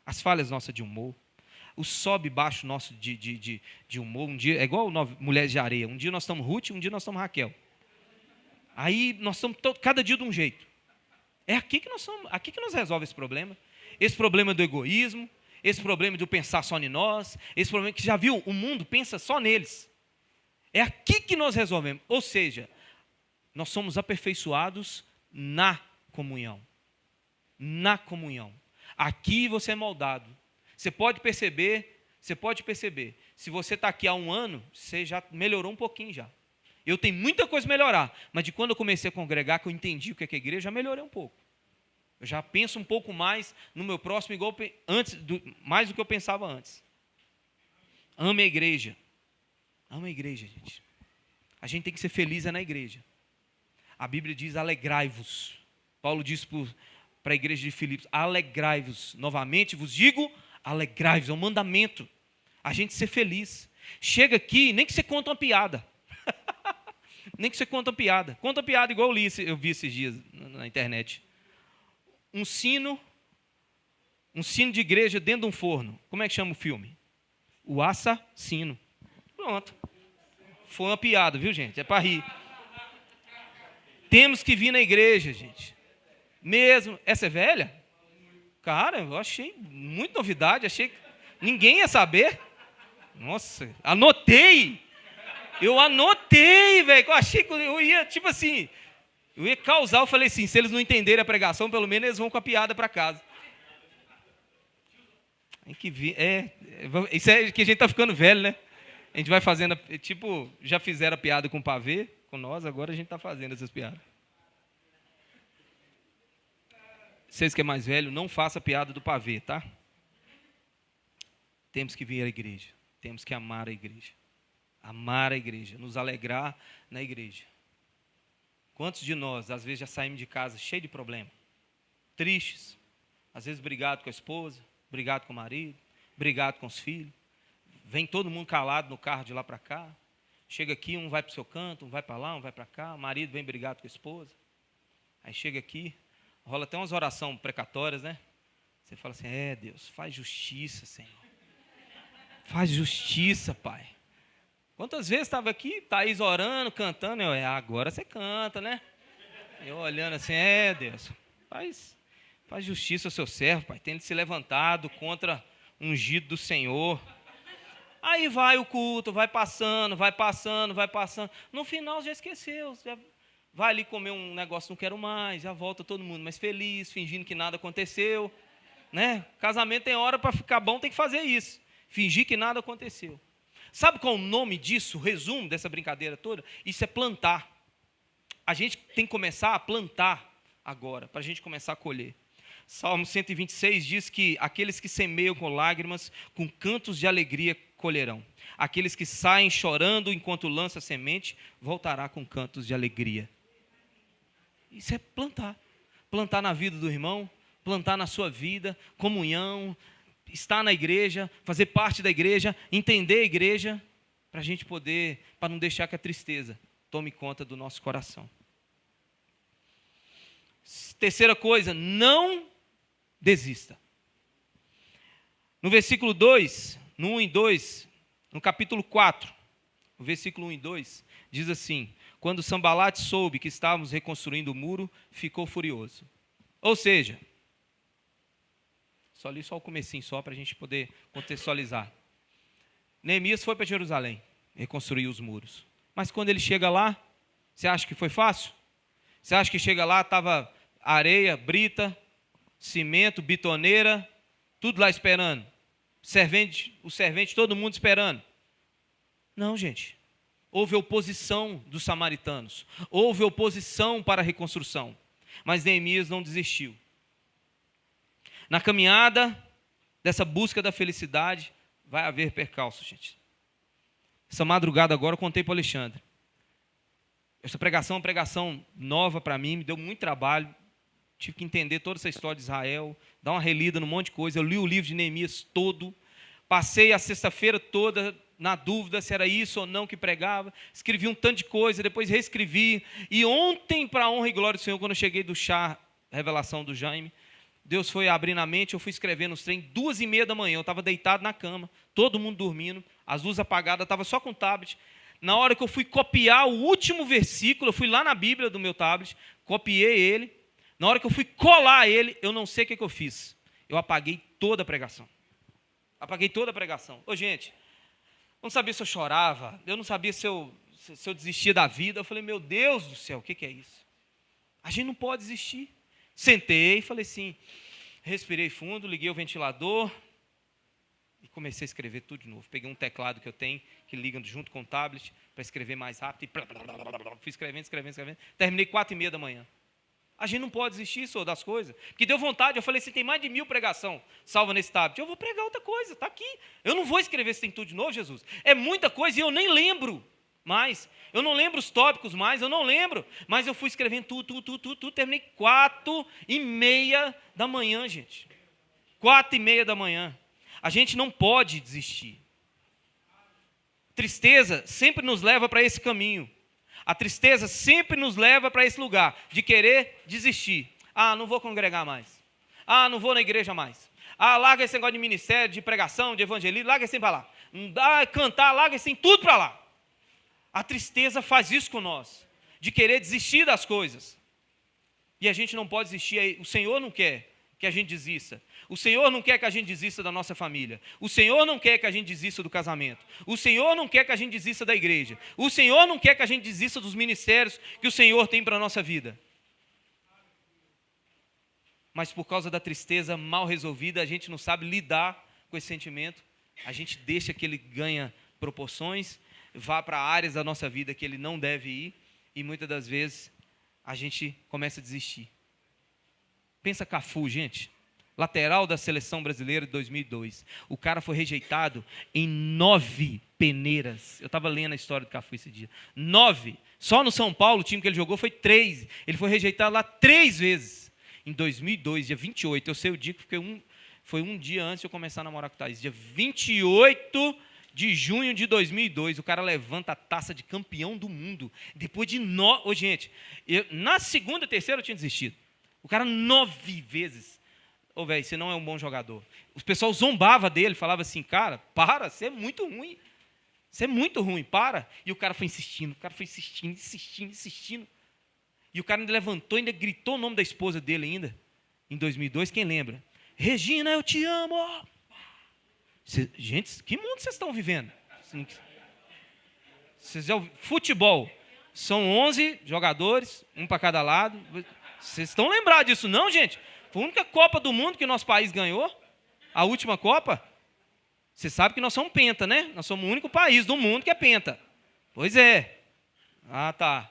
as falhas nossas de humor, o sobe e baixo nosso de humor. Um dia, é igual Mulheres de Areia. Um dia nós estamos Ruth, um dia nós estamos Raquel. Aí nós estamos cada dia de um jeito. É aqui que nós resolvemos esse problema. Esse problema do egoísmo, esse problema de pensar só em nós, esse problema que já viu, o mundo pensa só neles. É aqui que nós resolvemos. Ou seja, nós somos aperfeiçoados na comunhão. Na comunhão. Aqui você é moldado. Você pode perceber, se você está aqui há um ano, você já melhorou um pouquinho já. Eu tenho muita coisa a melhorar, mas de quando eu comecei a congregar, que eu entendi o que é igreja, já melhorei um pouco. Eu já penso um pouco mais no meu próximo, igual mais do que eu pensava antes. Ame a igreja. Ame a igreja, gente. A gente tem que ser feliz na igreja. A Bíblia diz, alegrai-vos. Paulo diz para a igreja de Filipos, alegrai-vos. Novamente vos digo, alegrai-vos. É um mandamento. A gente ser feliz. Chega aqui, nem que você conta uma piada. Nem que você conta uma piada. Conta uma piada igual eu vi esses dias na internet. Um sino de igreja dentro de um forno. Como é que chama o filme? O Assassino. Pronto. Foi uma piada, viu, gente? É para rir. Temos que vir na igreja, gente. Mesmo. Essa é velha? Cara, eu achei muita novidade. Achei que ninguém ia saber. Nossa, anotei. Eu anotei, velho. Eu achei que eu ia, tipo assim, eu ia causar. Eu falei assim, se eles não entenderem a pregação, pelo menos eles vão com a piada para casa. Tem que vir. Isso é que a gente está ficando velho, né? A gente vai fazendo, tipo, já fizeram a piada com pavê, com nós, agora a gente está fazendo essas piadas. Vocês que é mais velho, não faça piada do pavê, tá? Temos que vir à igreja. Temos que amar a igreja. Amar a igreja, nos alegrar na igreja. Quantos de nós, às vezes, já saímos de casa cheio de problema? Tristes. Às vezes, brigado com a esposa, brigado com o marido, brigado com os filhos. Vem todo mundo calado no carro de lá para cá. Chega aqui, um vai para o seu canto, um vai para lá, um vai para cá. O marido vem brigado com a esposa. Aí chega aqui, rola até umas orações precatórias, né? Você fala assim, Deus, faz justiça, Senhor. Faz justiça, Pai. Quantas vezes estava aqui, Thaís orando, cantando, agora você canta, né? Eu olhando assim, Deus, faz justiça ao seu servo, Pai. Tem ele se levantado contra o ungido do Senhor. Aí vai o culto, vai passando. No final já esqueceu, já vai ali comer um negócio, não quero mais, já volta todo mundo mais feliz, fingindo que nada aconteceu. Né? Casamento tem hora para ficar bom, tem que fazer isso. Fingir que nada aconteceu. Sabe qual é o nome disso, o resumo dessa brincadeira toda? Isso é plantar. A gente tem que começar a plantar agora, para a gente começar a colher. Salmo 126 diz que aqueles que semeiam com lágrimas, com cantos de alegria colherão. Aqueles que saem chorando enquanto lança a semente, voltará com cantos de alegria. Isso é plantar. Plantar na vida do irmão, plantar na sua vida, comunhão, estar na igreja, fazer parte da igreja, entender a igreja, para a gente poder, para não deixar que a tristeza tome conta do nosso coração. Terceira coisa, não desista. No versículo 2, no 1 e 2, no capítulo 4, no versículo 1 e 2, diz assim, quando Sambalate soube que estávamos reconstruindo o muro, ficou furioso. Ou seja, só li só o comecinho, só para a gente poder contextualizar. Neemias foi para Jerusalém, reconstruir os muros. Mas quando ele chega lá, você acha que foi fácil? Você acha que chega lá, estava areia, brita, cimento, bitoneira, tudo lá esperando. O servente, todo mundo esperando. Não, gente. Houve oposição dos samaritanos. Houve oposição para a reconstrução. Mas Neemias não desistiu. Na caminhada dessa busca da felicidade, vai haver percalços, gente. Essa madrugada agora eu contei para o Alexandre. Essa pregação é uma pregação nova para mim, me deu muito trabalho. Tive que entender toda essa história de Israel, dar uma relida num monte de coisa. Eu li o livro de Neemias todo. Passei a sexta-feira toda na dúvida se era isso ou não que pregava. Escrevi um tanto de coisa, depois reescrevi. E ontem, para a honra e glória do Senhor, quando eu cheguei do chá, revelação do Jaime, Deus foi abrir na mente, eu fui escrevendo os trem, 2h30 da manhã, eu estava deitado na cama, todo mundo dormindo, as luzes apagadas, estava só com o tablet. Na hora que eu fui copiar o último versículo, eu fui lá na Bíblia do meu tablet, copiei ele. Na hora que eu fui colar ele, eu não sei o que eu fiz. Eu apaguei toda a pregação. Apaguei toda a pregação. Ô, gente, eu não sabia se eu chorava, eu não sabia se eu desistia da vida. Eu falei, meu Deus do céu, o que é isso? A gente não pode desistir. Sentei e falei assim, respirei fundo, liguei o ventilador e comecei a escrever tudo de novo. Peguei um teclado que eu tenho, que liga junto com o tablet, para escrever mais rápido. E fui escrevendo. Terminei 4h30 da manhã. A gente não pode desistir, senhor, das coisas. Porque deu vontade, eu falei assim, tem mais de 1000 pregação salva nesse tablet. Eu vou pregar outra coisa, está aqui. Eu não vou escrever esse tem tudo de novo, Jesus. É muita coisa e eu nem lembro mais. Eu não lembro os tópicos mais, eu não lembro. Mas eu fui escrevendo tudo. Terminei 4h30 da manhã, gente. 4h30 da manhã. A gente não pode desistir. Tristeza sempre nos leva para esse caminho. A tristeza sempre nos leva para esse lugar de querer desistir. Ah, não vou congregar mais. Ah, não vou na igreja mais. Ah, larga esse negócio de ministério, de pregação, de evangelismo, larga esse para lá. Não dá cantar, larga esse tudo para lá. A tristeza faz isso com nós, de querer desistir das coisas. E a gente não pode desistir. O Senhor não quer que a gente desista. O Senhor não quer que a gente desista da nossa família. O Senhor não quer que a gente desista do casamento. O Senhor não quer que a gente desista da igreja. O Senhor não quer que a gente desista dos ministérios que o Senhor tem para a nossa vida. Mas por causa da tristeza mal resolvida, a gente não sabe lidar com esse sentimento. A gente deixa que ele ganha proporções, vá para áreas da nossa vida que ele não deve ir. E muitas das vezes a gente começa a desistir. Pensa Cafu, gente. Lateral da seleção brasileira de 2002. O cara foi rejeitado em 9 peneiras. Eu estava lendo a história do Cafu esse dia. 9. Só no São Paulo, o time que ele jogou foi 3. Ele foi rejeitado lá 3 vezes. Em 2002, dia 28. Eu sei o dia que foi um dia antes de eu começar a namorar com o Thaís. Dia 28 de junho de 2002. O cara levanta a taça de campeão do mundo. Depois de 9... Ô, gente, na segunda e terceira eu tinha desistido. O cara 9 vezes. Ô, velho, você não é um bom jogador. O pessoal zombava dele, falava assim, cara, para, você é muito ruim. Você é muito ruim, para. E o cara foi insistindo, insistindo. E o cara ainda levantou, ainda gritou o nome da esposa dele ainda. Em 2002, quem lembra? Regina, eu te amo. Gente, que mundo vocês estão vivendo? Futebol. São 11 jogadores, um para cada lado. Vocês estão lembrados disso não, gente? Foi a única Copa do Mundo que o nosso país ganhou. A última Copa. Você sabe que nós somos penta, né? Nós somos o único país do mundo que é penta. Pois é. Ah, tá.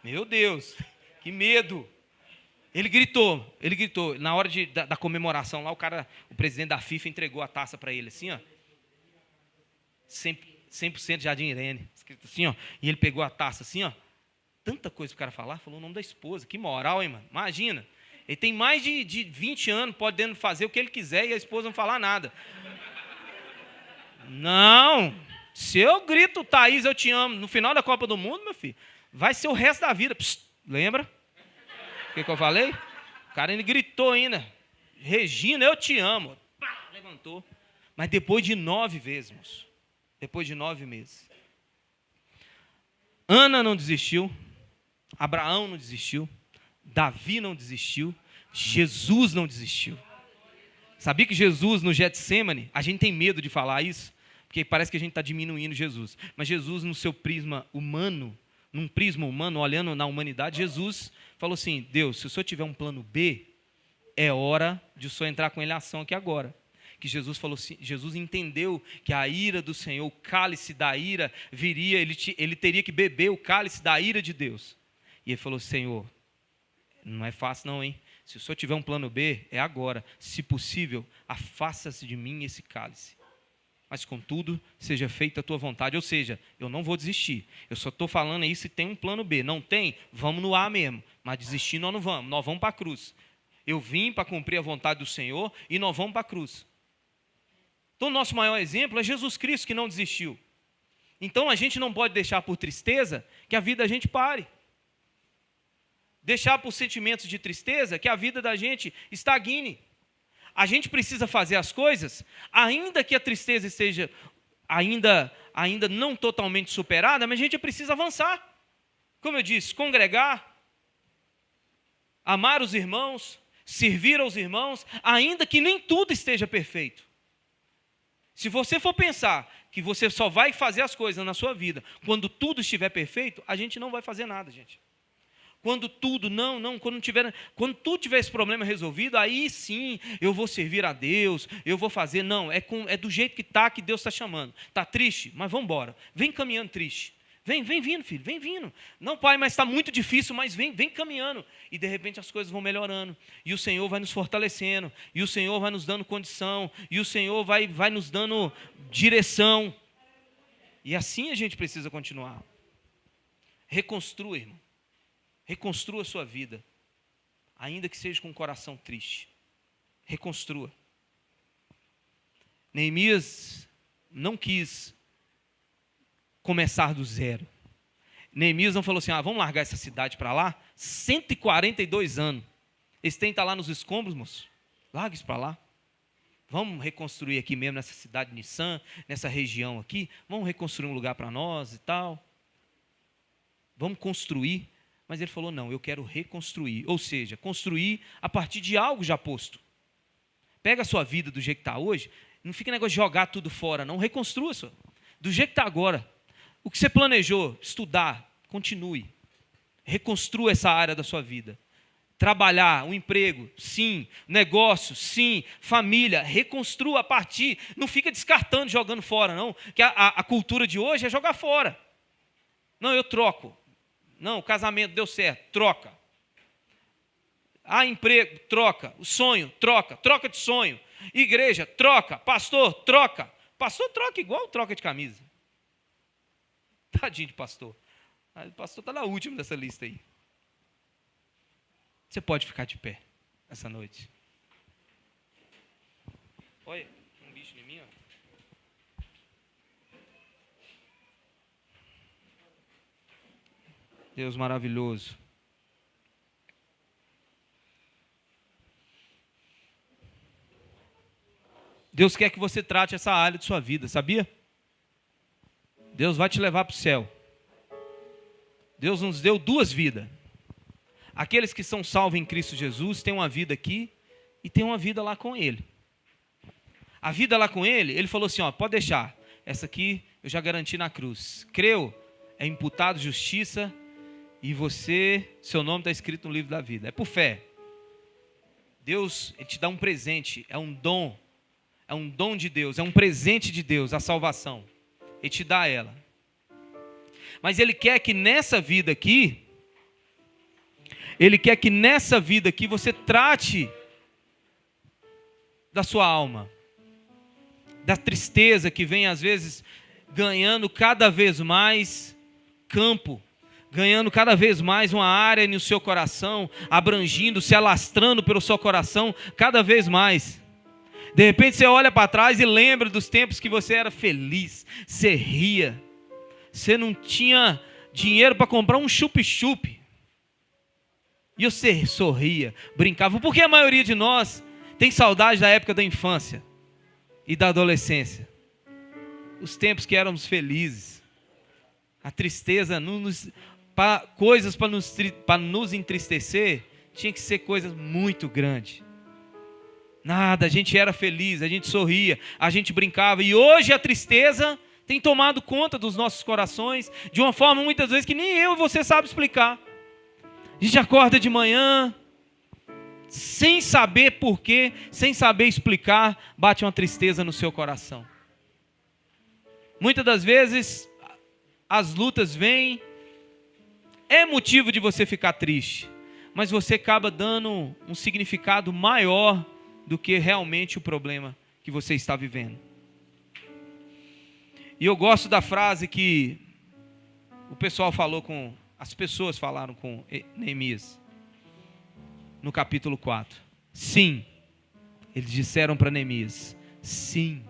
Meu Deus, que medo. Ele gritou. Na hora da comemoração lá, o presidente da FIFA entregou a taça para ele, assim, ó. 100% Jardim Irene. Escrito assim, ó. E ele pegou a taça assim, ó. Tanta coisa para o cara falar, falou o nome da esposa. Que moral, hein, mano? Imagina. Ele tem mais de 20 anos, podendo fazer o que ele quiser e a esposa não falar nada. Não. Se eu grito, Thaís, eu te amo, no final da Copa do Mundo, meu filho, vai ser o resto da vida. Psst, lembra? O que eu falei? O cara ainda gritou ainda. Regina, eu te amo. Pá, levantou. Mas depois de 9 vezes, moço. Depois de 9 meses. Ana não desistiu. Abraão não desistiu. Davi não desistiu. Jesus não desistiu. Sabia que Jesus no Getsêmani, a gente tem medo de falar isso, porque parece que a gente está diminuindo Jesus. Mas Jesus no seu prisma humano, num prisma humano, olhando na humanidade, Jesus falou assim, Deus, se o Senhor tiver um plano B, é hora de o Senhor entrar com ele em ação aqui agora. Que Jesus falou assim, Jesus entendeu que a ira do Senhor, o cálice da ira viria, ele teria que beber o cálice da ira de Deus. E ele falou, Senhor, não é fácil não, hein? Se o Senhor tiver um plano B, é agora. Se possível, afasta-se de mim esse cálice. Mas, contudo, seja feita a tua vontade. Ou seja, eu não vou desistir. Eu só estou falando aí se tem um plano B. Não tem? Vamos no A mesmo. Mas desistir nós não vamos. Nós vamos para a cruz. Eu vim para cumprir a vontade do Senhor e nós vamos para a cruz. Então, o nosso maior exemplo é Jesus Cristo, que não desistiu. Então, a gente não pode deixar por tristeza que a vida da gente pare. deixar por sentimentos de tristeza que a vida da gente estagne. A gente precisa fazer as coisas, ainda que a tristeza esteja ainda não totalmente superada, mas a gente precisa avançar. Como eu disse, congregar, amar os irmãos, servir aos irmãos, ainda que nem tudo esteja perfeito. Se você for pensar que você só vai fazer as coisas na sua vida quando tudo estiver perfeito, a gente não vai fazer nada, gente. Quando tudo, quando tudo tiver esse problema resolvido, aí sim eu vou servir a Deus, eu vou fazer. Não, é do jeito que está, que Deus está chamando. Está triste? Mas vamos embora. Vem caminhando triste. Vem vindo, filho, vem vindo. Não, pai, mas está muito difícil, mas vem caminhando. E de repente as coisas vão melhorando. E o Senhor vai nos fortalecendo. E o Senhor vai nos dando condição. E o Senhor vai nos dando direção. E assim a gente precisa continuar. Reconstrua, irmão. Reconstrua a sua vida. Ainda que seja com o coração triste. Reconstrua. Neemias não quis começar do zero. Neemias não falou assim, vamos largar essa cidade para lá? 142 anos. Eles têm que estar lá nos escombros, moço. Larga isso para lá. Vamos reconstruir aqui mesmo, nessa cidade de Nissan, nessa região aqui. Vamos reconstruir um lugar para nós e tal. Vamos construir. Mas ele falou, não, eu quero reconstruir. Ou seja, construir a partir de algo já posto. Pega a sua vida do jeito que está hoje, não fica negócio de jogar tudo fora, não. Reconstrua só. Do jeito que está agora. O que você planejou, estudar, continue. Reconstrua essa área da sua vida. Trabalhar, um emprego, sim. Negócio, sim. Família, reconstrua a partir. Não fica descartando, jogando fora, não. Que a cultura de hoje é jogar fora. Não, eu troco. Não, o casamento deu certo, troca. Emprego, troca. O sonho, troca. Troca de sonho. Igreja, troca. Pastor, troca. Pastor troca igual troca de camisa. Tadinho de pastor. O pastor está na última dessa lista aí. Você pode ficar de pé essa noite. Olha, um bicho em mim, ó. Deus maravilhoso. Deus quer que você trate essa área de sua vida, sabia? Deus vai te levar para o céu. Deus nos deu duas vidas. Aqueles que são salvos em Cristo Jesus têm uma vida aqui e têm uma vida lá com Ele. A vida lá com Ele, Ele falou assim, pode deixar. Essa aqui eu já garanti na cruz. Creu, é imputado justiça e seu nome está escrito no livro da vida. É por fé. Deus, Ele te dá um presente, é um dom de Deus, é um presente de Deus, a salvação. Ele te dá ela. Mas Ele quer que nessa vida aqui, você trate da sua alma, da tristeza que vem às vezes ganhando cada vez mais campo, ganhando cada vez mais uma área no seu coração, abrangindo, se alastrando pelo seu coração cada vez mais. De repente você olha para trás e lembra dos tempos que você era feliz, você ria, você não tinha dinheiro para comprar um chup-chup. E você sorria, brincava. Porque a maioria de nós tem saudade da época da infância e da adolescência. Os tempos que éramos felizes. A tristeza, coisas para nos entristecer, tinha que ser coisas muito grandes. Nada, a gente era feliz, a gente sorria, a gente brincava. E hoje a tristeza tem tomado conta dos nossos corações de uma forma muitas vezes que nem eu e você sabe explicar. A gente acorda de manhã, sem saber porquê, sem saber explicar, bate uma tristeza no seu coração. Muitas das vezes, as lutas vêm, é motivo de você ficar triste, mas você acaba dando um significado maior do que realmente o problema que você está vivendo. E eu gosto da frase que o pessoal as pessoas falaram com Neemias, no capítulo 4. Sim, eles disseram para Neemias, sim,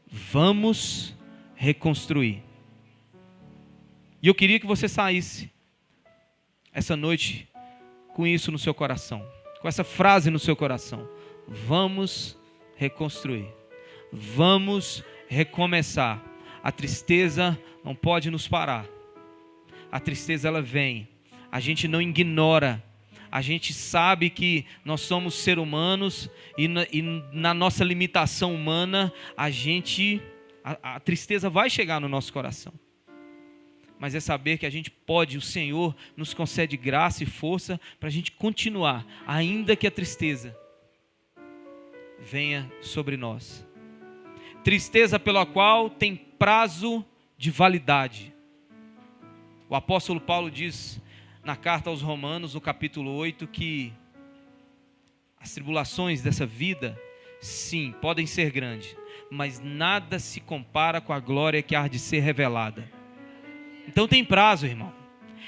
vamos reconstruir. E eu queria que você saísse essa noite com isso no seu coração, com essa frase no seu coração: vamos reconstruir, vamos recomeçar. A tristeza não pode nos parar. A tristeza, ela vem, a gente não ignora, a gente sabe que nós somos seres humanos e na nossa limitação humana, a tristeza vai chegar no nosso coração. Mas é saber que a gente pode, o Senhor nos concede graça e força para a gente continuar, ainda que a tristeza venha sobre nós. Tristeza pela qual tem prazo de validade. O apóstolo Paulo diz na carta aos Romanos, no capítulo 8, que as tribulações dessa vida, sim, podem ser grandes, mas nada se compara com a glória que há de ser revelada. Então tem prazo, irmão.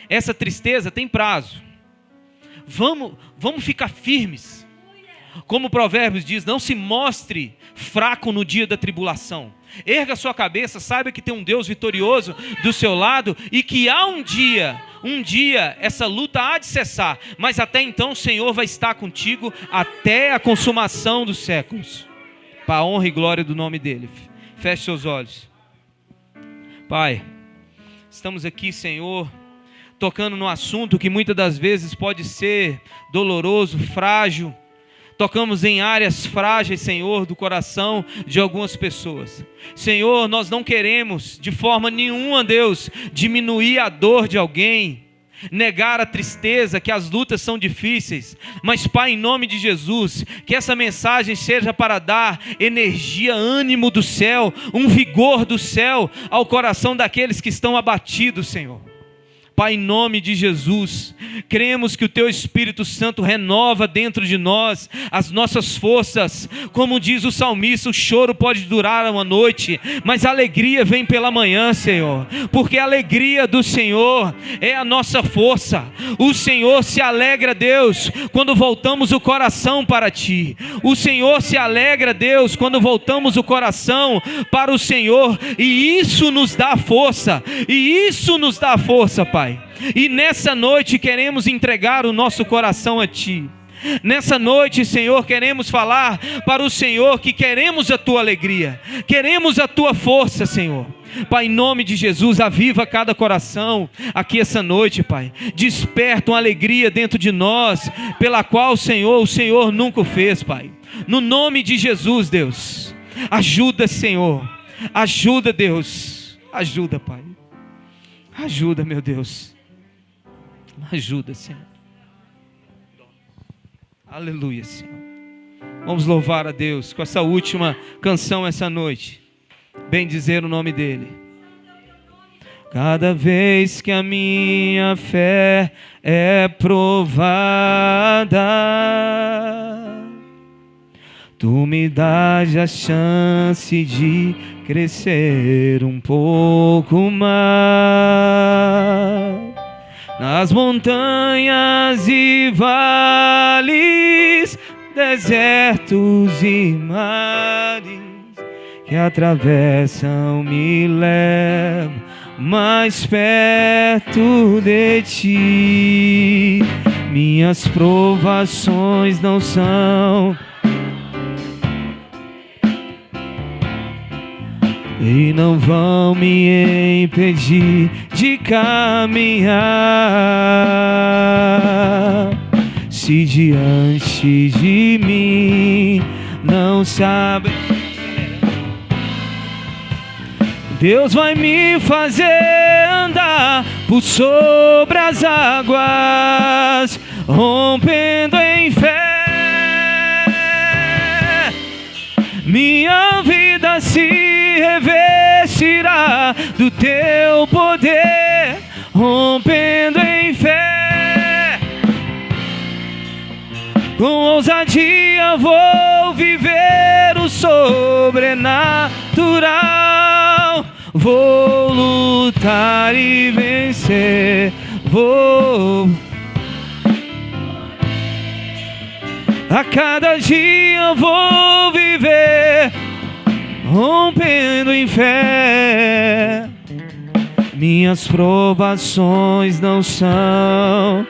Essa tristeza tem prazo. Vamos ficar firmes. Como o Provérbios diz, não se mostre fraco no dia da tribulação. Erga sua cabeça, saiba que tem um Deus vitorioso do seu lado e que há um dia essa luta há de cessar, mas até então o Senhor vai estar contigo até a consumação dos séculos, para a honra e glória do nome dele. Feche seus olhos. Pai, estamos aqui, Senhor, tocando no assunto que muitas das vezes pode ser doloroso, frágil. Tocamos em áreas frágeis, Senhor, do coração de algumas pessoas. Senhor, nós não queremos de forma nenhuma, Deus, diminuir a dor de alguém, negar a tristeza, que as lutas são difíceis. Mas, Pai, em nome de Jesus, que essa mensagem seja para dar energia, ânimo do céu, um vigor do céu ao coração daqueles que estão abatidos, Senhor. Pai, em nome de Jesus, cremos que o Teu Espírito Santo renova dentro de nós as nossas forças. Como diz o salmista, o choro pode durar uma noite, mas a alegria vem pela manhã, Senhor. Porque a alegria do Senhor é a nossa força. O Senhor se alegra, Deus, quando voltamos o coração para Ti. O Senhor se alegra, Deus, quando voltamos o coração para o Senhor. E isso nos dá força. E isso nos dá força, Pai. E nessa noite queremos entregar o nosso coração a Ti. Nessa noite, Senhor, queremos falar para o Senhor que queremos a Tua alegria, queremos a Tua força, Senhor. Pai, em nome de Jesus, aviva cada coração aqui essa noite, Pai. Desperta uma alegria dentro de nós, pela qual, Senhor, o Senhor nunca o fez, Pai. No nome de Jesus, Deus, ajuda, Senhor, ajuda, Deus, ajuda, Pai. Ajuda, meu Deus. Ajuda, Senhor. Aleluia, Senhor. Vamos louvar a Deus com essa última canção essa noite. Bem dizer o nome dEle. Cada vez que a minha fé é provada, Tu me dás a chance de crescer um pouco mais. Nas montanhas e vales, desertos e mares que atravessam me levam mais perto de Ti. Minhas provações não são e não vão me impedir de caminhar. Se diante de mim não sabe, Deus vai me fazer andar por sobre as águas, rompendo em fé. Minha vida se revestirá do Teu poder, rompendo em fé. Com ousadia vou viver o sobrenatural. Vou lutar e vencer. A cada dia vou viver rompendo em fé. Minhas provações não são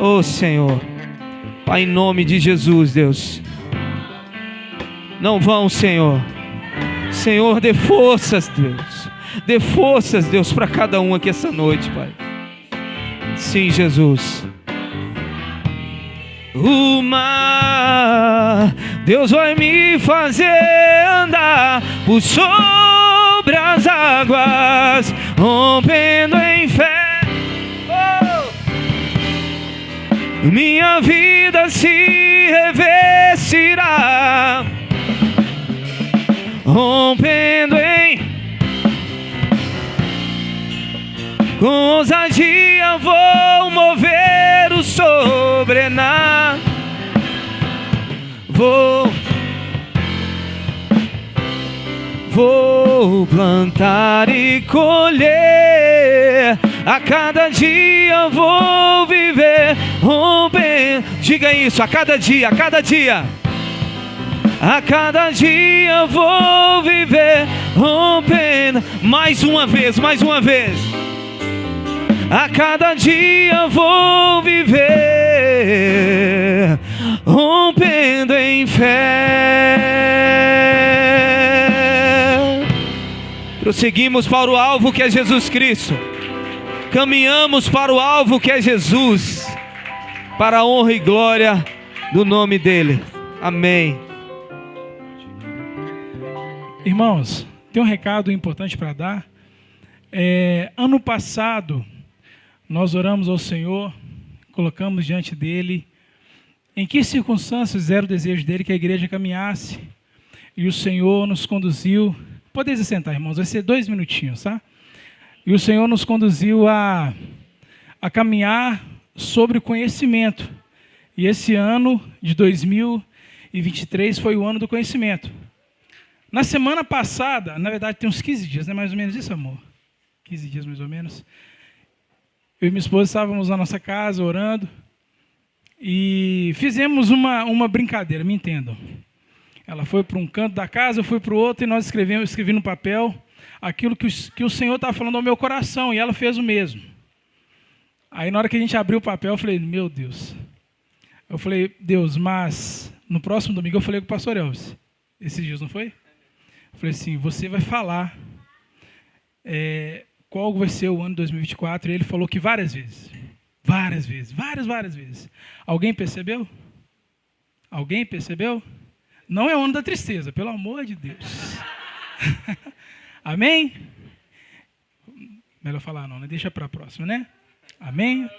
Oh, Senhor. Pai, em nome de Jesus, Deus. Não vão, Senhor. Senhor, dê forças, Deus. Dê forças, Deus, para cada um aqui essa noite, Pai. Sim, Jesus. O mar, Deus vai me fazer andar por sobre as águas, rompendo em fé. Oh! Minha vida se revestirá, rompendo em, com ousadia vou mover o sobrenatural. Vou plantar e colher, a cada dia vou viver, rompendo. Diga isso, a cada dia, a cada dia. A cada dia vou viver, rompendo. Mais uma vez, mais uma vez. A cada dia vou viver, rompendo em fé. Prosseguimos para o alvo que é Jesus Cristo. Caminhamos para o alvo que é Jesus, para a honra e glória do nome dele. Amém. Irmãos, tem um recado importante para dar. Ano passado, nós oramos ao Senhor, colocamos diante dele em que circunstâncias era o desejo dele que a igreja caminhasse, e o Senhor nos conduziu. Podem se sentar, irmãos, vai ser 2 minutinhos, tá? E o Senhor nos conduziu a caminhar sobre o conhecimento. E esse ano de 2023 foi o ano do conhecimento. Na semana passada, na verdade tem uns 15 dias, né? Mais ou menos isso, amor? 15 dias mais ou menos. Eu e minha esposa estávamos na nossa casa orando e fizemos uma brincadeira, me entendam. Ela foi para um canto da casa, eu fui para o outro e nós escrevi no papel aquilo que o Senhor estava falando ao meu coração, e ela fez o mesmo. Aí na hora que a gente abriu o papel, eu falei, meu Deus. Eu falei, Deus, mas no próximo domingo eu falei com o pastor Elvis, esses dias, não foi? Eu falei assim, você vai falar qual vai ser o ano de 2024, e ele falou que várias vezes. Várias vezes. Alguém percebeu? Alguém percebeu? Não é o ano da tristeza, pelo amor de Deus. Amém? Melhor falar não, né? Deixa para a próxima, né? Amém?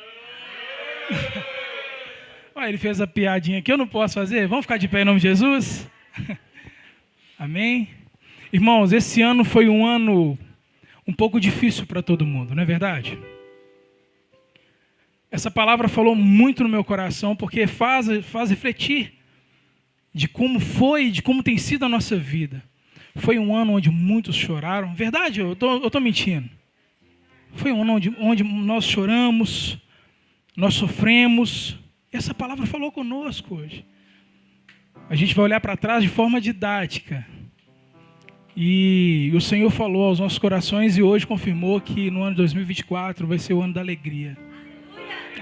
Olha, ele fez a piadinha que eu não posso fazer. Vamos ficar de pé em nome de Jesus? Amém? Irmãos, esse ano foi um ano um pouco difícil para todo mundo, não é verdade? Essa palavra falou muito no meu coração, porque faz refletir de como foi, de como tem sido a nossa vida. Foi um ano onde muitos choraram. Verdade, eu tô mentindo. Foi um ano onde nós choramos, nós sofremos. E essa palavra falou conosco hoje. A gente vai olhar para trás de forma didática. E o Senhor falou aos nossos corações e hoje confirmou que no ano de 2024 vai ser o ano da alegria.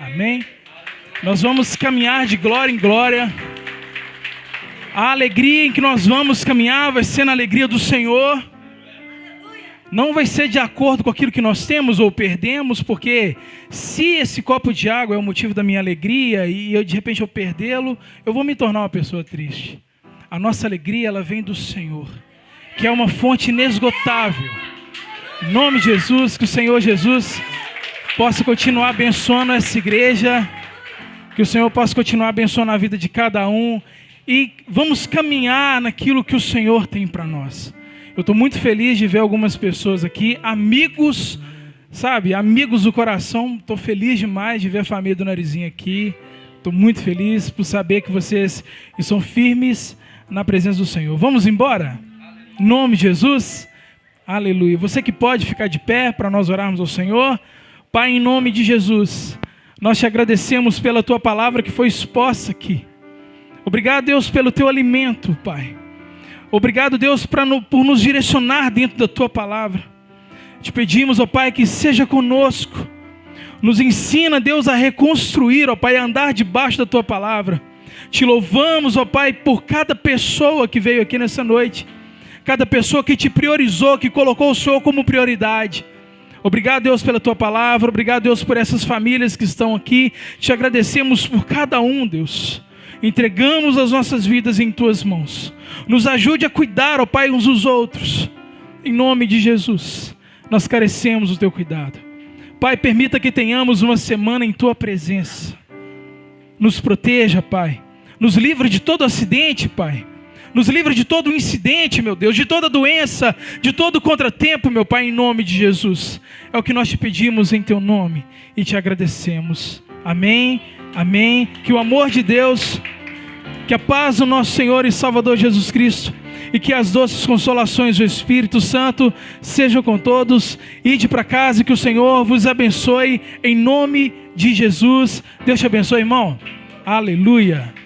Amém? Nós vamos caminhar de glória em glória. A alegria em que nós vamos caminhar vai ser na alegria do Senhor. Não vai ser de acordo com aquilo que nós temos ou perdemos, porque se esse copo de água é o motivo da minha alegria e de repente eu perdê-lo, eu vou me tornar uma pessoa triste. A nossa alegria, ela vem do Senhor, que é uma fonte inesgotável. Em nome de Jesus, que o Senhor Jesus possa continuar abençoando essa igreja, que o Senhor possa continuar abençoando a vida de cada um, e vamos caminhar naquilo que o Senhor tem para nós. Eu estou muito feliz de ver algumas pessoas aqui, amigos, sabe, amigos do coração. Estou feliz demais de ver a família do Narizinho aqui. Estou muito feliz por saber que vocês estão firmes na presença do Senhor. Vamos embora? Em nome de Jesus. Aleluia. Você que pode ficar de pé para nós orarmos ao Senhor. Pai, em nome de Jesus, nós te agradecemos pela tua palavra que foi exposta aqui. Obrigado, Deus, pelo teu alimento, Pai. Obrigado, Deus, por nos direcionar dentro da tua palavra. Te pedimos, ó Pai, que seja conosco. Nos ensina, Deus, a reconstruir, ó Pai, a andar debaixo da Tua palavra. Te louvamos, ó Pai, por cada pessoa que veio aqui nessa noite. Cada pessoa que te priorizou, que colocou o Senhor como prioridade. Obrigado, Deus, pela Tua palavra. Obrigado, Deus, por essas famílias que estão aqui. Te agradecemos por cada um, Deus. Entregamos as nossas vidas em Tuas mãos. Nos ajude a cuidar, ó Pai, uns dos outros. Em nome de Jesus, nós carecemos do Teu cuidado. Pai, permita que tenhamos uma semana em Tua presença. Nos proteja, Pai. Nos livre de todo acidente, Pai. Nos livre de todo incidente, meu Deus, de toda doença, de todo contratempo, meu Pai, em nome de Jesus. É o que nós te pedimos em Teu nome e te agradecemos. Amém, amém. Que o amor de Deus, que a paz do nosso Senhor e Salvador Jesus Cristo e que as doces consolações do Espírito Santo sejam com todos. Ide para casa e que o Senhor vos abençoe em nome de Jesus. Deus te abençoe, irmão. Aleluia.